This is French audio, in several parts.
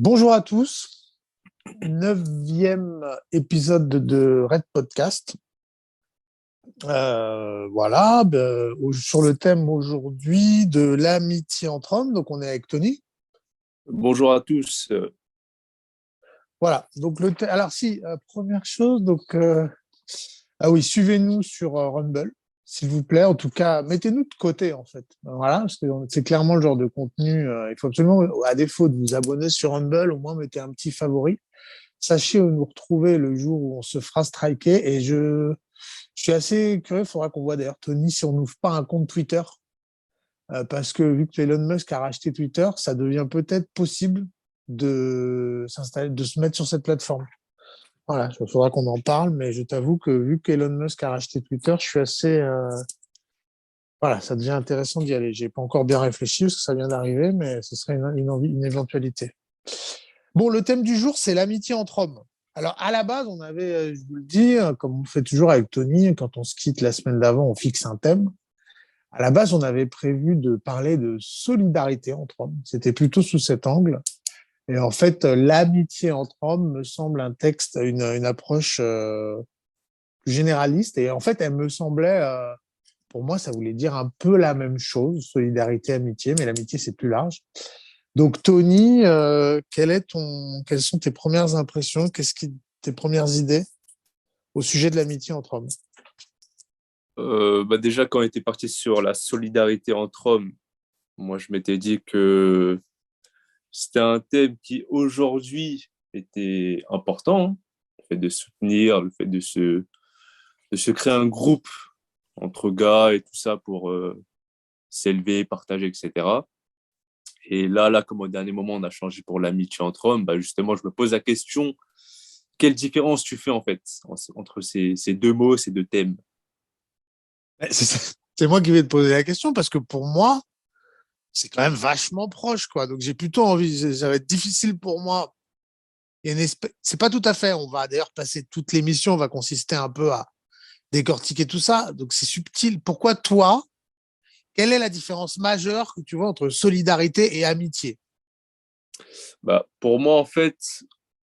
Bonjour à tous, neuvième épisode de Red Podcast. Sur le thème aujourd'hui de l'amitié entre hommes. Donc, on est avec Tony. Bonjour à tous. Voilà. Donc, première chose, suivez-nous sur Rumble, s'il vous plaît. En tout cas, mettez-nous de côté, en fait. Voilà, parce que c'est clairement le genre de contenu. Il faut absolument, à défaut de vous abonner sur Rumble, au moins mettez un petit favori. Sachez où nous retrouver le jour où on se fera striker. Et je suis assez curieux. Il faudra qu'on voit d'ailleurs, Tony, si on n'ouvre pas un compte Twitter. Parce que vu que Elon Musk a racheté Twitter, ça devient peut-être possible de s'installer, de se mettre sur cette plateforme. Voilà, il faudra qu'on en parle, mais je t'avoue que vu qu'Elon Musk a racheté Twitter, je suis assez... Voilà, ça devient intéressant d'y aller. J'ai pas encore bien réfléchi parce que ça vient d'arriver, mais ce serait une éventualité. Bon, le thème du jour, c'est l'amitié entre hommes. Alors, à la base, on avait, je vous le dis, comme on fait toujours avec Tony, quand on se quitte la semaine d'avant, on fixe un thème. À la base, on avait prévu de parler de solidarité entre hommes. C'était plutôt sous cet angle. Et en fait, l'amitié entre hommes me semble un texte, une approche plus généraliste. Et en fait, elle me semblait, pour moi, ça voulait dire un peu la même chose, solidarité, amitié, mais l'amitié, c'est plus large. Donc, Tony, quelles sont tes premières impressions? Tes premières idées au sujet de l'amitié entre hommes? Déjà, quand on était parti sur la solidarité entre hommes, moi, je m'étais dit que c'était un thème qui, aujourd'hui, était important, hein. Le fait de soutenir, le fait de se créer un groupe entre gars et tout ça pour s'élever, partager, etc. Et là, comme au dernier moment, on a changé pour l'amitié entre hommes, bah, justement, je me pose la question, quelle différence tu fais, en fait, entre ces deux mots, ces deux thèmes? C'est moi qui vais te poser la question parce que pour moi, c'est quand même vachement proche, quoi. Donc j'ai plutôt envie, ça va être difficile pour moi. C'est pas tout à fait. On va d'ailleurs passer toute l'émission, va consister un peu à décortiquer tout ça. Donc c'est subtil. Pourquoi toi, quelle est la différence majeure que tu vois entre solidarité et amitié? Bah, pour moi, en fait,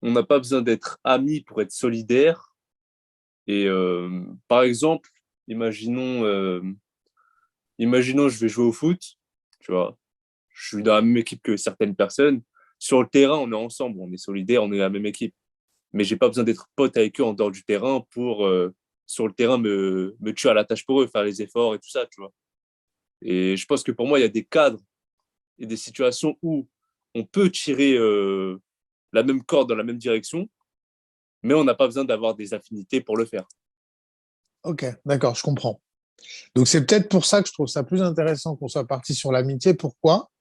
on n'a pas besoin d'être amis pour être solidaire. Et par exemple, imaginons, euh, imaginons, je vais jouer au foot, tu vois, je suis dans la même équipe que certaines personnes. Sur le terrain, on est ensemble, on est solidaires, on est la même équipe. Mais j'ai pas besoin d'être pote avec eux en dehors du terrain pour, sur le terrain, me tuer à la tâche pour eux, faire les efforts et tout ça, tu vois. Et je pense que pour moi, il y a des cadres et des situations où on peut tirer la même corde dans la même direction, mais on n'a pas besoin d'avoir des affinités pour le faire. Ok, d'accord, je comprends. Donc c'est peut-être pour ça que je trouve ça plus intéressant qu'on soit parti sur l'amitié. Pourquoi?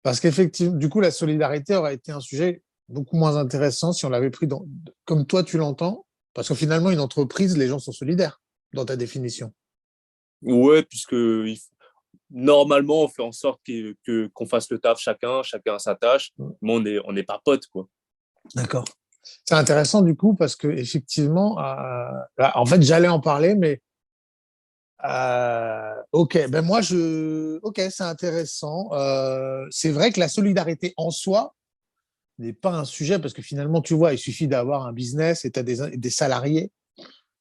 Parce qu'effectivement, du coup, la solidarité aurait été un sujet beaucoup moins intéressant si on l'avait pris comme toi tu l'entends. Parce que finalement, une entreprise, les gens sont solidaires dans ta définition. Ouais, puisque normalement, on fait en sorte qu'on fasse le taf chacun a sa tâche, mais on n'est pas potes, quoi. D'accord. C'est intéressant du coup parce que effectivement, en fait, j'allais en parler, mais ok, ben ok, c'est intéressant. C'est vrai que la solidarité en soi n'est pas un sujet parce que finalement, tu vois, il suffit d'avoir un business et tu as des salariés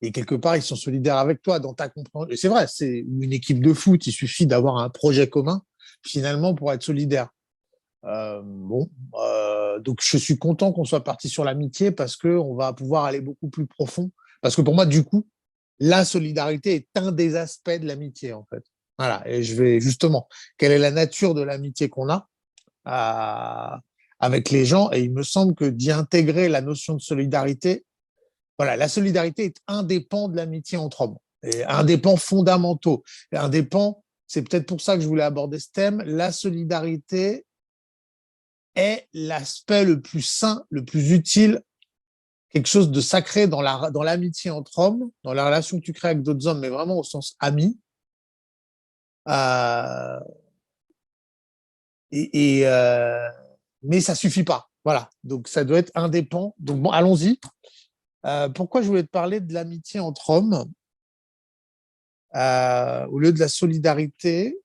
et quelque part, ils sont solidaires avec toi dans ta compréhension. Et c'est vrai, c'est une équipe de foot, il suffit d'avoir un projet commun finalement pour être solidaire. Donc je suis content qu'on soit parti sur l'amitié parce que on va pouvoir aller beaucoup plus profond. Parce que pour moi, du coup, la solidarité est un des aspects de l'amitié, en fait. Voilà. Et je vais justement, quelle est la nature de l'amitié qu'on a euh, avec les gens? Et il me semble que d'y intégrer la notion de solidarité, voilà, la solidarité est un des pans de l'amitié entre hommes, et un des pans fondamentaux. Et un des pans, c'est peut-être pour ça que je voulais aborder ce thème. La solidarité est l'aspect le plus sain, le plus utile, quelque chose de sacré dans l'amitié entre hommes, dans la relation que tu crées avec d'autres hommes, mais vraiment au sens ami. Euh, et, et mais ça suffit pas. Voilà. Donc ça doit être indépendant. Donc bon, allons-y. Pourquoi je voulais te parler de l'amitié entre hommes au lieu de la solidarité?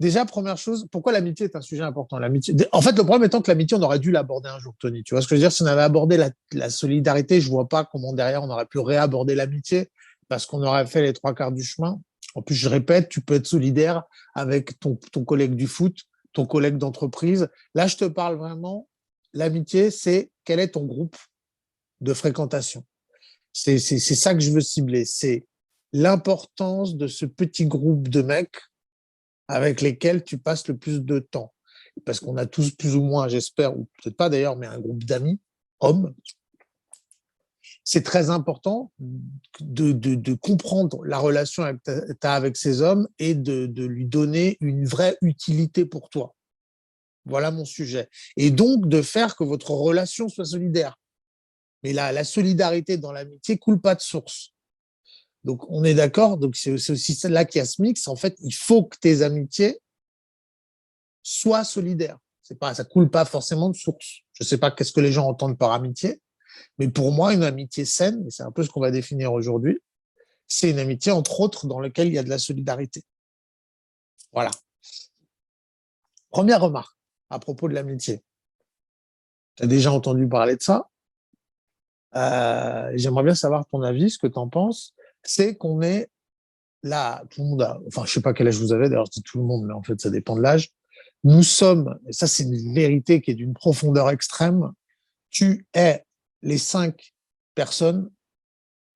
Déjà, première chose, pourquoi l'amitié est un sujet important? L'amitié. En fait, le problème étant que l'amitié, on aurait dû l'aborder un jour, Tony. Tu vois ce que je veux dire? Si on avait abordé la solidarité, je vois pas comment derrière on aurait pu réaborder l'amitié parce qu'on aurait fait les trois quarts du chemin. En plus, je répète, tu peux être solidaire avec ton collègue du foot, ton collègue d'entreprise. Là, je te parle vraiment. L'amitié, c'est quel est ton groupe de fréquentation. C'est ça que je veux cibler. C'est l'importance de ce petit groupe de mecs avec lesquels tu passes le plus de temps. Parce qu'on a tous plus ou moins, j'espère, ou peut-être pas d'ailleurs, mais un groupe d'amis, hommes. C'est très important de comprendre la relation que tu as avec ces hommes et de lui donner une vraie utilité pour toi. Voilà mon sujet. Et donc de faire que votre relation soit solidaire. Mais la solidarité dans l'amitié coule pas de source. Donc on est d'accord, donc c'est aussi là qu'il y a ce mix. En fait, il faut que tes amitiés soient solidaires. C'est pas, ça coule pas forcément de source. Je sais pas qu'est-ce que les gens entendent par amitié, mais pour moi, une amitié saine, et c'est un peu ce qu'on va définir aujourd'hui, c'est une amitié, entre autres, dans laquelle il y a de la solidarité. Voilà. Première remarque à propos de l'amitié. Tu as déjà entendu parler de ça. J'aimerais bien savoir ton avis, ce que tu en penses. C'est qu'on est là, tout le monde a, enfin, je sais pas quel âge vous avez, d'ailleurs, je dis tout le monde, mais en fait, ça dépend de l'âge. Nous sommes, et ça, c'est une vérité qui est d'une profondeur extrême, tu es les 5 personnes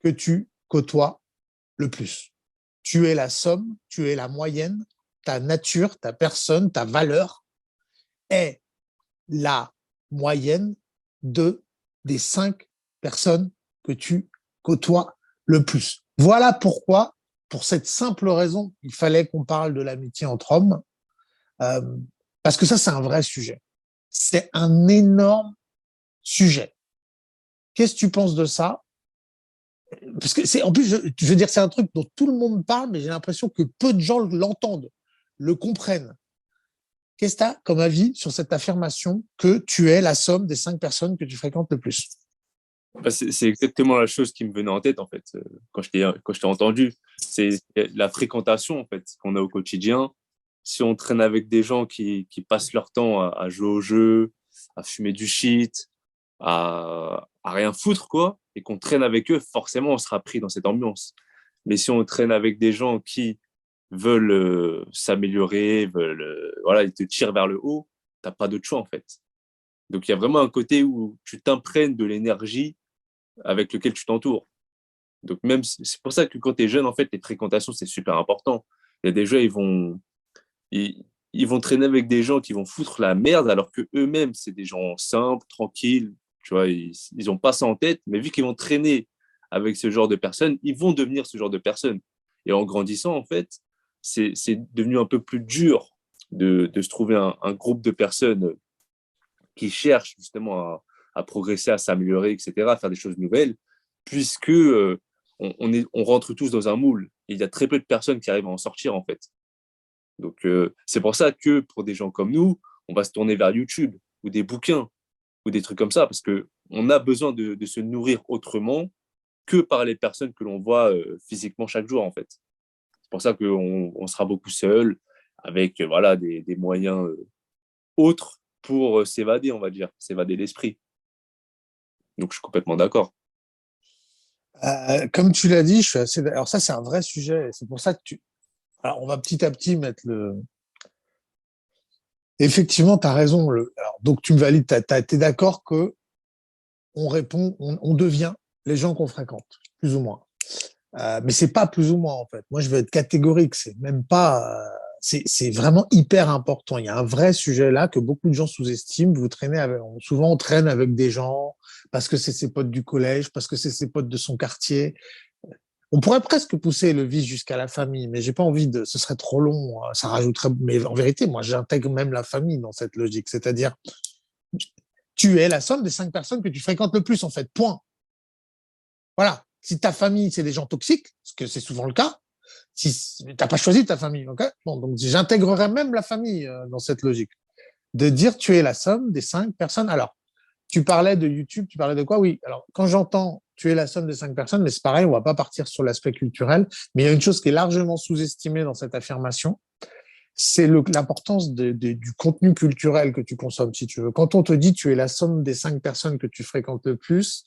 que tu côtoies le plus. Tu es la somme, tu es la moyenne, ta nature, ta personne, ta valeur est la moyenne des 5 personnes que tu côtoies le plus. Voilà pourquoi, pour cette simple raison, il fallait qu'on parle de l'amitié entre hommes, euh, parce que ça, c'est un vrai sujet. C'est un énorme sujet. Qu'est-ce que tu penses de ça? Parce que c'est, en plus, je veux dire, c'est un truc dont tout le monde parle, mais j'ai l'impression que peu de gens l'entendent, le comprennent. Qu'est-ce que tu as comme avis sur cette affirmation que tu es la somme des 5 personnes que tu fréquentes le plus? Bah, c'est exactement la chose qui me venait en tête, en fait, quand je t'ai entendu. C'est la fréquentation, en fait, qu'on a au quotidien. Si on traîne avec des gens qui passent leur temps à jouer au jeu, à fumer du shit, à rien foutre, quoi, et qu'on traîne avec eux, forcément, on sera pris dans cette ambiance. Mais si on traîne avec des gens qui veulent s'améliorer, veulent, voilà, ils te tirent vers le haut, t'as pas d'autre choix, en fait. Donc, il y a vraiment un côté où tu t'imprègnes de l'énergie avec lequel tu t'entoures. Donc, même, c'est pour ça que quand tu es jeune, en fait, les fréquentations, c'est super important. Il y a des gens, ils vont traîner avec des gens qui vont foutre la merde, alors que eux-mêmes, c'est des gens simples, tranquilles, tu vois, ils ont pas ça en tête, mais vu qu'ils vont traîner avec ce genre de personnes, ils vont devenir ce genre de personnes. Et en grandissant, en fait, c'est devenu un peu plus dur de se trouver un groupe de personnes qui cherchent justement à progresser, à s'améliorer, etc., à faire des choses nouvelles, puisque on rentre tous dans un moule. Et il y a très peu de personnes qui arrivent à en sortir, en fait. Donc, c'est pour ça que pour des gens comme nous, on va se tourner vers YouTube ou des bouquins ou des trucs comme ça, parce qu'on a besoin de se nourrir autrement que par les personnes que l'on voit physiquement chaque jour, en fait. C'est pour ça qu'on sera beaucoup seul, avec voilà, des moyens autres pour s'évader, on va dire, s'évader l'esprit. Donc, je suis complètement d'accord. Comme tu l'as dit, je suis assez. Alors ça, c'est un vrai sujet. C'est pour ça que tu. Alors, on va petit à petit mettre le. Effectivement, tu as raison. Alors, donc, tu me valides. T'es d'accord que on répond, on devient les gens qu'on fréquente, plus ou moins. Mais c'est pas plus ou moins en fait. Moi, je veux être catégorique. C'est même pas. C'est vraiment hyper important. Il y a un vrai sujet là que beaucoup de gens sous-estiment. Vous traînez avec, souvent on traîne avec des gens parce que c'est ses potes du collège, parce que c'est ses potes de son quartier. On pourrait presque pousser le vice jusqu'à la famille, mais j'ai pas envie de. Ce serait trop long. Ça rajouterait. Mais en vérité, moi, j'intègre même la famille dans cette logique. C'est-à-dire, tu es la somme des 5 personnes que tu fréquentes le plus en fait. Point. Voilà. Si ta famille, c'est des gens toxiques, ce que c'est souvent le cas, si tu n'as pas choisi ta famille, ok. Bon, donc j'intégrerai même la famille dans cette logique. De dire tu es la somme des 5 personnes. Alors, tu parlais de YouTube, tu parlais de quoi? Oui. Alors, quand j'entends tu es la somme des 5 personnes, mais c'est pareil, on va pas partir sur l'aspect culturel, mais il y a une chose qui est largement sous-estimée dans cette affirmation, c'est l'importance du contenu culturel que tu consommes, si tu veux. Quand on te dit tu es la somme des 5 personnes que tu fréquentes le plus,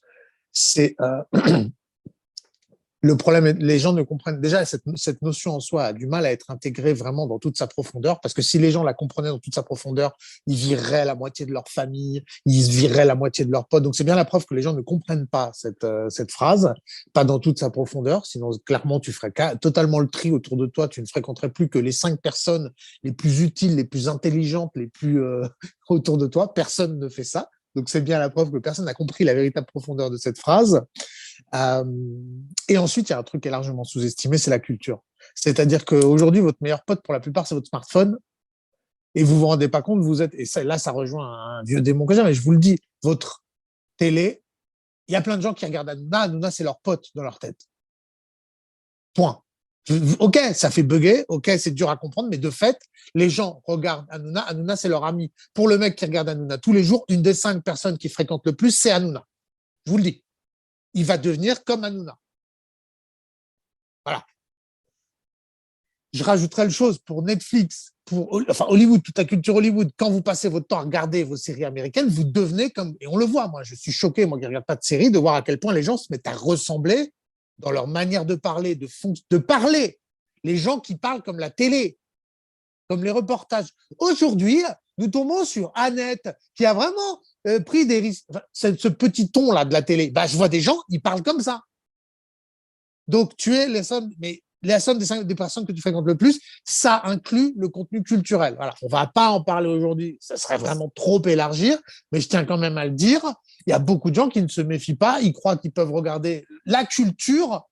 c'est le problème, les gens ne comprennent déjà cette notion en soi a du mal à être intégrée vraiment dans toute sa profondeur, parce que si les gens la comprenaient dans toute sa profondeur, ils vireraient la moitié de leur famille, ils vireraient la moitié de leurs potes. Donc c'est bien la preuve que les gens ne comprennent pas cette phrase, pas dans toute sa profondeur. Sinon clairement tu ferais totalement le tri autour de toi, tu ne fréquenterais plus que les 5 personnes les plus utiles, les plus intelligentes, les plus autour de toi. Personne ne fait ça. Donc c'est bien la preuve que personne n'a compris la véritable profondeur de cette phrase. Euh, et ensuite, il y a un truc qui est largement sous-estimé, c'est la culture. C'est-à-dire qu'aujourd'hui, votre meilleur pote, pour la plupart, c'est votre smartphone, et vous vous rendez pas compte, vous êtes, et ça, là, ça rejoint un vieux démon que j'ai, mais je vous le dis, votre télé, il y a plein de gens qui regardent Hanouna. Hanouna, c'est leur pote dans leur tête. Point. Ok, ça fait bugger, ok, c'est dur à comprendre, mais de fait, les gens regardent Hanouna. Hanouna, c'est leur ami. Pour le mec qui regarde Hanouna tous les jours, une des 5 personnes qui fréquentent le plus, c'est Hanouna. Je vous le dis. Il va devenir comme Hanouna. Voilà. Je rajouterais le chose pour Netflix, enfin Hollywood, toute la culture Hollywood. Quand vous passez votre temps à regarder vos séries américaines, vous devenez comme, et on le voit, moi, je suis choqué, moi qui ne regarde pas de séries, de voir à quel point les gens se mettent à ressembler dans leur manière de parler, de parler. Les gens qui parlent comme la télé, comme les reportages. Aujourd'hui, nous tombons sur Annette, qui a vraiment pris des risques. Enfin, ce petit ton-là de la télé, bah, je vois des gens, ils parlent comme ça. Donc, tu es les sommes, mais la somme des personnes que tu fréquentes le plus, ça inclut le contenu culturel. Voilà, on ne va pas en parler aujourd'hui, ça serait vraiment trop élargir, mais je tiens quand même à le dire. Il y a beaucoup de gens qui ne se méfient pas, ils croient qu'ils peuvent regarder. La culture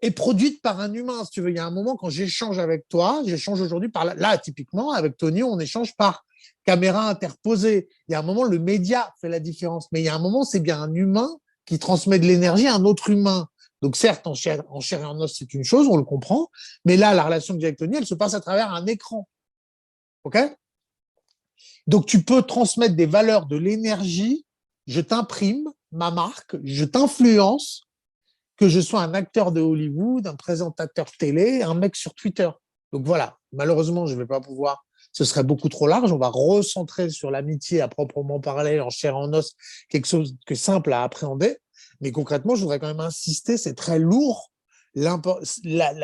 est produite par un humain, si tu veux. Il y a un moment, quand j'échange avec toi, j'échange aujourd'hui par là, typiquement, avec Tony, on échange par caméra interposée. Il y a un moment, le média fait la différence, mais il y a un moment, c'est bien un humain qui transmet de l'énergie à un autre humain. Donc certes, en chair et en os, c'est une chose, on le comprend, mais là, la relation que j'ai avec Tony, elle se passe à travers un écran. OK? Donc tu peux transmettre des valeurs, de l'énergie, je t'imprime ma marque, je t'influence, que je sois un acteur de Hollywood, un présentateur télé, un mec sur Twitter. Donc voilà, malheureusement, je ne vais pas pouvoir, ce serait beaucoup trop large, on va recentrer sur l'amitié à proprement parler, en chair et en os, quelque chose de simple à appréhender. Mais concrètement, je voudrais quand même insister, c'est très lourd, les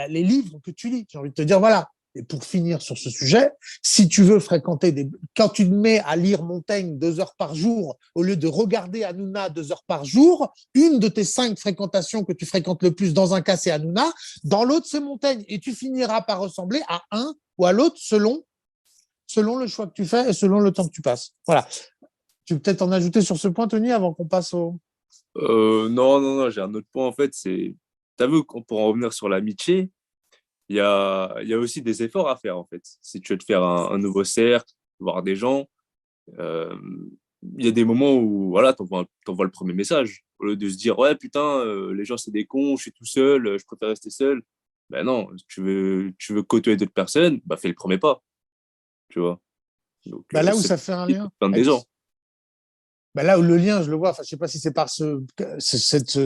livres que tu lis. J'ai envie de te dire, voilà, et pour finir sur ce sujet, si tu veux fréquenter quand tu te mets à lire Montaigne 2 heures par jour, au lieu de regarder Hanouna 2 heures par jour, une de tes 5 fréquentations que tu fréquentes le plus, dans un cas, c'est Hanouna, dans l'autre, c'est Montaigne. Et tu finiras par ressembler à un ou à l'autre selon le choix que tu fais et selon le temps que tu passes. Voilà. Tu peux peut-être en ajouter sur ce point, Tony, avant qu'on passe au… Non, non, non, j'ai un autre point en fait, c'est, t'as vu, pour en revenir sur l'amitié, il y a aussi des efforts à faire en fait. Si tu veux te faire un nouveau cercle, voir des gens, euh, il y a des moments où voilà, t'envoies le premier message. Au lieu de se dire, ouais, putain, les gens c'est des cons, je suis tout seul, je préfère rester seul. Ben non, tu veux côtoyer d'autres personnes, bah fais le premier pas, tu vois. Donc, bah là où c'est ça fait un lien plein des avec… gens. Bah là où le lien, je le vois, enfin, je sais pas si c'est par ce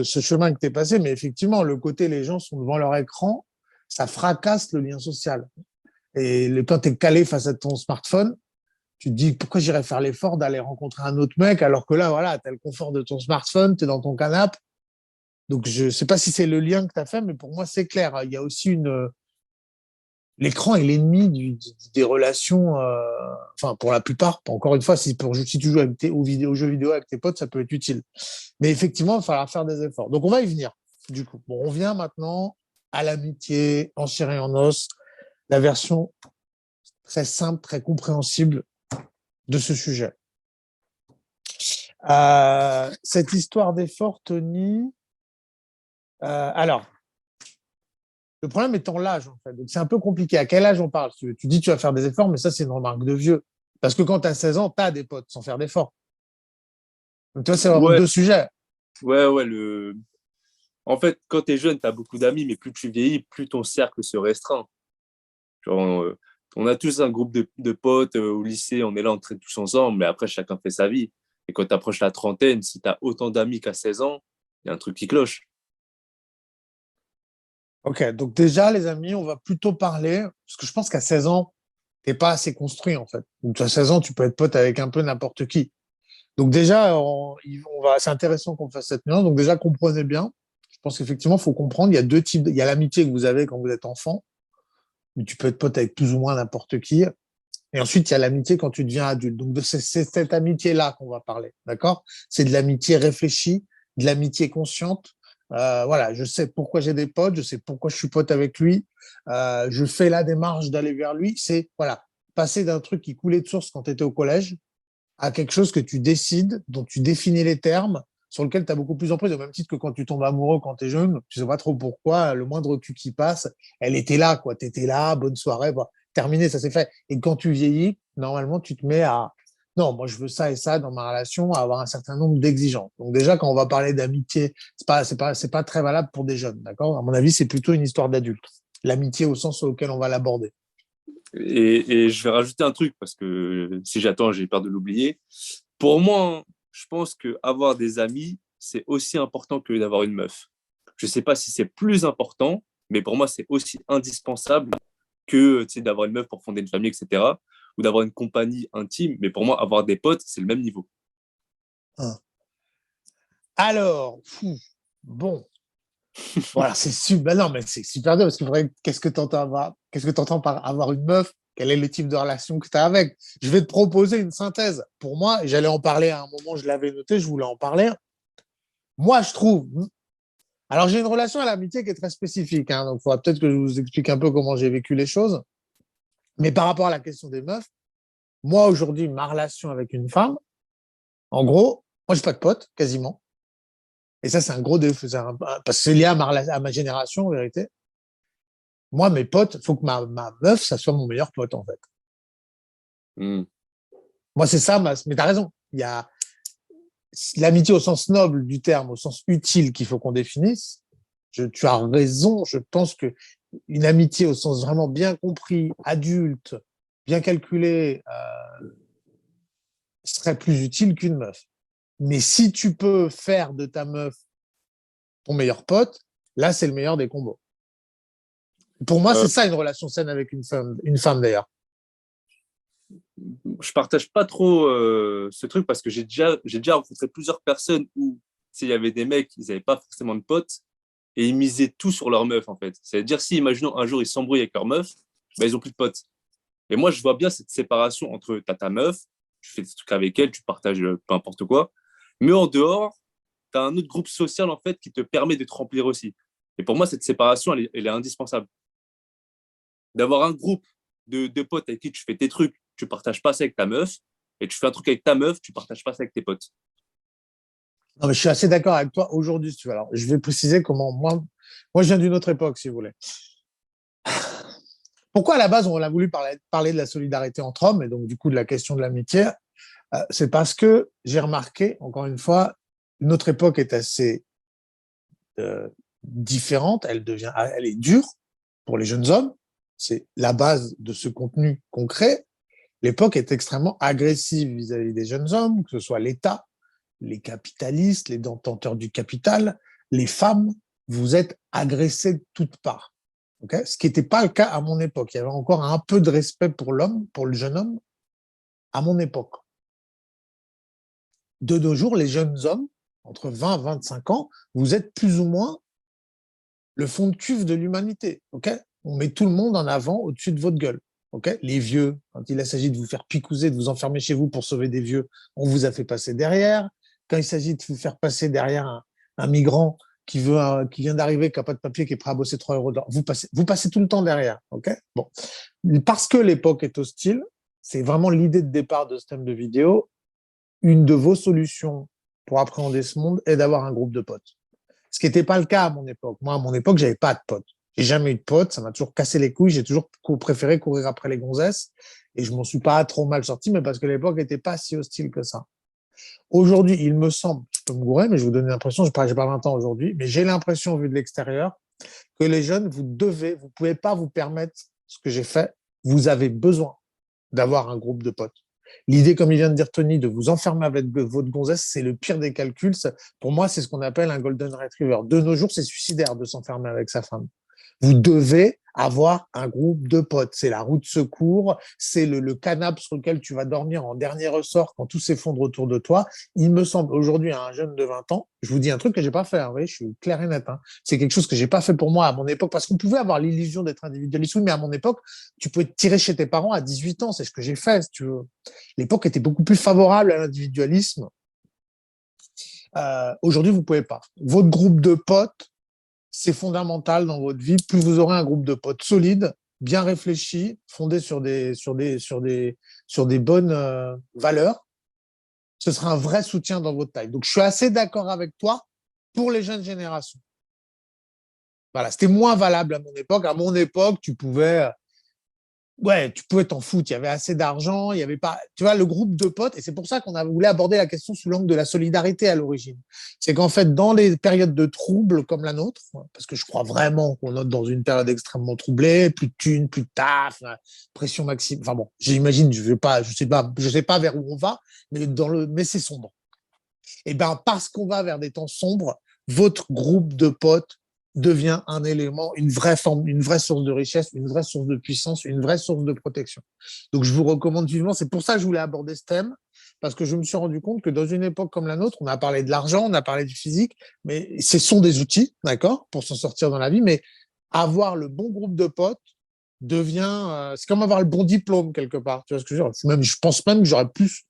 chemin que tu es passé, mais effectivement, le côté, les gens sont devant leur écran, ça fracasse le lien social. Et quand tu es calé face à ton smartphone, tu te dis pourquoi j'irais faire l'effort d'aller rencontrer un autre mec alors que là, voilà, tu as le confort de ton smartphone, tu es dans ton canapé. Donc, je sais pas si c'est le lien que tu as fait, mais pour moi, c'est clair. Il y a aussi l'écran est l'ennemi des relations, enfin, pour la plupart, encore une fois, si tu joues aux jeux vidéo avec tes potes, ça peut être utile. Mais effectivement, il va falloir faire des efforts. Donc, on va y venir, du coup. Bon, on vient maintenant à l'amitié, en chair et en os, la version très simple, très compréhensible de ce sujet. Cette histoire d'effort, Tony, alors, le problème étant l'âge, en fait. Donc, c'est un peu compliqué. À quel âge on parle? Tu dis que tu vas faire des efforts, mais ça, c'est une remarque de vieux. Parce que quand tu as 16 ans, tu as des potes sans faire d'efforts. Donc, toi, c'est vraiment Ouais, deux sujets. ouais, en fait, quand tu es jeune, tu as beaucoup d'amis, mais plus tu vieillis, plus ton cercle se restreint. Genre, on a tous un groupe de potes au lycée, on est là, on traîne tous ensemble, mais après, chacun fait sa vie. Et quand tu approches la trentaine, si tu as autant d'amis qu'à 16 ans, il y a un truc qui cloche. Ok, donc déjà, les amis, on va plutôt parler, parce que je pense qu'à 16 ans, t'es pas assez construit, en fait. Donc, tu as 16 ans, tu peux être pote avec un peu n'importe qui. Donc, déjà, c'est intéressant qu'on fasse cette nuance. Donc, déjà, comprenez bien. Je pense qu'effectivement, il faut comprendre. Il y a deux types. Il y a l'amitié que vous avez quand vous êtes enfant, où tu peux être pote avec plus ou moins n'importe qui. Et ensuite, il y a l'amitié quand tu deviens adulte. Donc, c'est cette amitié-là qu'on va parler. D'accord? C'est de l'amitié réfléchie, de l'amitié consciente. Voilà, je sais pourquoi j'ai des potes, je sais pourquoi je suis pote avec lui. Je fais la démarche d'aller vers lui. C'est, voilà, passer d'un truc qui coulait de source quand tu étais au collège à quelque chose que tu décides, dont tu définis les termes, sur lequel tu as beaucoup plus emprise, au même titre que quand tu tombes amoureux quand tu es jeune, tu sais pas trop pourquoi, le moindre cul qui passe, elle était là, quoi. Tu étais là, bonne soirée, bah, terminé, ça s'est fait. Et quand tu vieillis, normalement, tu te mets à non, moi je veux ça et ça dans ma relation, à avoir un certain nombre d'exigences. Donc déjà, quand on va parler d'amitié, c'est pas très valable pour des jeunes, d'accord? À mon avis, c'est plutôt une histoire d'adulte. L'amitié au sens auquel on va l'aborder. Et je vais rajouter un truc parce que si j'attends, j'ai peur de l'oublier. Pour moi, je pense que avoir des amis, c'est aussi important que d'avoir une meuf. Je sais pas si c'est plus important, mais pour moi, c'est aussi indispensable que d'avoir une meuf pour fonder une famille, etc. Ou d'avoir une compagnie intime. Mais pour moi, avoir des potes, c'est le même niveau. Hein. Alors, bon, voilà, c'est super. Ben non, mais c'est super dur parce que qu'est-ce que tu entends par avoir une meuf? Quel est le type de relation que tu as avec? Je vais te proposer une synthèse. Pour moi, j'allais en parler à un moment, je l'avais noté, je voulais en parler. Moi, je trouve. Alors, j'ai une relation à l'amitié qui est très spécifique, hein, donc il faudra peut-être que je vous explique un peu comment j'ai vécu les choses. Mais par rapport à la question des meufs, moi, aujourd'hui, ma relation avec une femme, en gros, moi, j'ai pas de potes, quasiment. Et ça, c'est un gros défaut, parce que c'est lié à ma génération, en vérité. Moi, mes potes, il faut que ma meuf, ça soit mon meilleur pote, en fait. Hmm. Moi, c'est ça, mais t'as raison. Il y a l'amitié au sens noble du terme, au sens utile qu'il faut qu'on définisse. Tu as raison. Je pense que une amitié au sens vraiment bien compris, adulte, bien calculé, serait plus utile qu'une meuf. Mais si tu peux faire de ta meuf ton meilleur pote, là, c'est le meilleur des combos. Pour moi, Euh, c'est ça une relation saine avec une femme d'ailleurs. je partage pas trop ce truc parce que j'ai déjà rencontré plusieurs personnes où il y avait des mecs, ils n'avaient pas forcément de potes et ils misaient tout sur leur meuf en fait. C'est-à-dire si, imaginons un jour ils s'embrouillent avec leur meuf, ben, ils ont plus de potes. Et moi, je vois bien cette séparation entre ta meuf, tu fais des trucs avec elle, tu partages peu importe quoi, mais en dehors, tu as un autre groupe social en fait qui te permet de te remplir aussi. Et pour moi, cette séparation, elle est indispensable. D'avoir un groupe de potes avec qui tu fais tes trucs, tu partages pas ça avec ta meuf, et tu fais un truc avec ta meuf, tu partages pas ça avec tes potes. Non, mais je suis assez d'accord avec toi aujourd'hui, si tu veux. Alors, je vais préciser comment moi, je viens d'une autre époque, si vous voulez. Pourquoi à la base on a voulu parler de la solidarité entre hommes et donc du coup de la question de l'amitié? C'est parce que j'ai remarqué, encore une fois, notre époque est assez différente. Elle est dure pour les jeunes hommes. C'est la base de ce contenu concret. L'époque est extrêmement agressive vis-à-vis des jeunes hommes, que ce soit l'État, les capitalistes, les détenteurs du capital, les femmes. Vous êtes agressés de toutes parts. Okay, ce qui n'était pas le cas à mon époque. Il y avait encore un peu de respect pour l'homme, pour le jeune homme, à mon époque. De nos jours, les jeunes hommes, entre 20 et 25 ans, vous êtes plus ou moins le fond de cuve de l'humanité. Okay, on met tout le monde en avant au-dessus de votre gueule. Okay, les vieux, quand il s'agit de vous faire picouser, de vous enfermer chez vous pour sauver des vieux, on vous a fait passer derrière. Quand il s'agit de vous faire passer derrière un migrant qui vient d'arriver, qui n'a pas de papier, qui est prêt à bosser 3 euros d'or, vous passez tout le temps derrière. Okay, bon. Parce que l'époque est hostile, c'est vraiment l'idée de départ de ce thème de vidéo. Une de vos solutions pour appréhender ce monde est d'avoir un groupe de potes. Ce qui n'était pas le cas à mon époque. Moi, à mon époque, j'avais pas de potes. J'ai jamais eu de potes. Ça m'a toujours cassé les couilles. J'ai toujours préféré courir après les gonzesses. Et je m'en suis pas trop mal sorti, mais parce que l'époque n'était pas si hostile que ça. Aujourd'hui, il me semble, je peux me gourer, mais je vous donne l'impression, j'ai pas 20 ans aujourd'hui, mais j'ai l'impression, vu de l'extérieur, que les jeunes, vous pouvez pas vous permettre ce que j'ai fait. Vous avez besoin d'avoir un groupe de potes. L'idée, comme il vient de dire Tony, de vous enfermer avec votre gonzesse, c'est le pire des calculs. Pour moi, c'est ce qu'on appelle un golden retriever. De nos jours, c'est suicidaire de s'enfermer avec sa femme. Vous devez avoir un groupe de potes. C'est la roue de secours, c'est le canapé sur lequel tu vas dormir en dernier ressort quand tout s'effondre autour de toi. Il me semble aujourd'hui à un jeune de 20 ans, je vous dis un truc que j'ai pas fait, hein, vous voyez, je suis clair et net. Hein. C'est quelque chose que j'ai pas fait pour moi à mon époque parce qu'on pouvait avoir l'illusion d'être individualiste, oui, mais à mon époque, tu pouvais te tirer chez tes parents à 18 ans, c'est ce que j'ai fait, si tu veux. L'époque était beaucoup plus favorable à l'individualisme. Aujourd'hui, vous pouvez pas. Votre groupe de potes, c'est fondamental dans votre vie. Plus vous aurez un groupe de potes solide, bien réfléchi, fondé sur des bonnes valeurs, ce sera un vrai soutien dans votre taille. Donc, je suis assez d'accord avec toi pour les jeunes générations. Voilà, c'était moins valable à mon époque. À mon époque, tu pouvais t'en foutre. Il y avait assez d'argent, il y avait pas, tu vois, le groupe de potes. Et c'est pour ça qu'on a voulu aborder la question sous l'angle de la solidarité à l'origine. C'est qu'en fait, dans les périodes de troubles comme la nôtre, parce que je crois vraiment qu'on est dans une période extrêmement troublée, plus de thunes, plus de taf, pression maximum. Enfin bon, j'imagine, je sais pas vers où on va, mais c'est sombre. Et ben, parce qu'on va vers des temps sombres, votre groupe de potes devient un élément, une vraie forme, une vraie source de richesse, une vraie source de puissance, une vraie source de protection. Donc, je vous recommande vivement. C'est pour ça que je voulais aborder ce thème, parce que je me suis rendu compte que dans une époque comme la nôtre, on a parlé de l'argent, on a parlé du physique, mais ce sont des outils, d'accord, pour s'en sortir dans la vie, mais avoir le bon groupe de potes c'est comme avoir le bon diplôme quelque part. Tu vois ce que je veux dire? Je pense même que j'aurais plus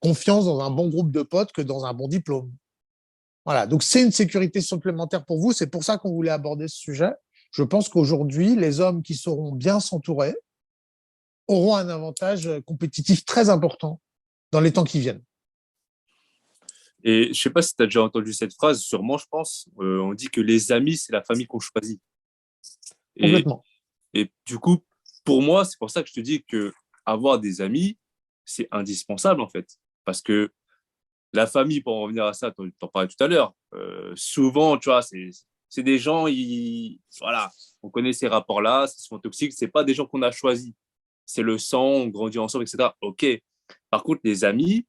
confiance dans un bon groupe de potes que dans un bon diplôme. Voilà, donc c'est une sécurité supplémentaire pour vous. C'est pour ça qu'on voulait aborder ce sujet. Je pense qu'aujourd'hui, les hommes qui sauront bien s'entourer auront un avantage compétitif très important dans les temps qui viennent. Et je sais pas si tu as déjà entendu cette phrase, sûrement, je pense. On dit que les amis, c'est la famille qu'on choisit. Et, Complètement. et du coup, pour moi, c'est pour ça que je te dis que avoir des amis, c'est indispensable, en fait. Parce que la famille, pour en revenir à ça, tu en parlais tout à l'heure, souvent, tu vois, c'est des gens, voilà, on connaît ces rapports-là, c'est souvent toxique, c'est pas des gens qu'on a choisis. C'est le sang, on grandit ensemble, etc. OK. Par contre, les amis,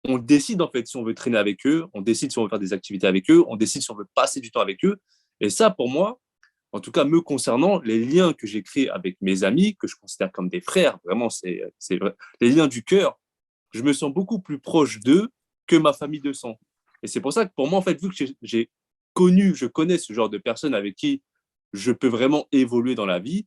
on décide en fait si on veut traîner avec eux, on décide si on veut faire des activités avec eux, on décide si on veut passer du temps avec eux. Et ça, pour moi, en tout cas me concernant, les liens que j'ai créés avec mes amis, que je considère comme des frères, vraiment, c'est vrai, les liens du cœur, je me sens beaucoup plus proche d'eux que ma famille de sang. Et c'est pour ça que pour moi, en fait, vu que je connais ce genre de personnes avec qui je peux vraiment évoluer dans la vie,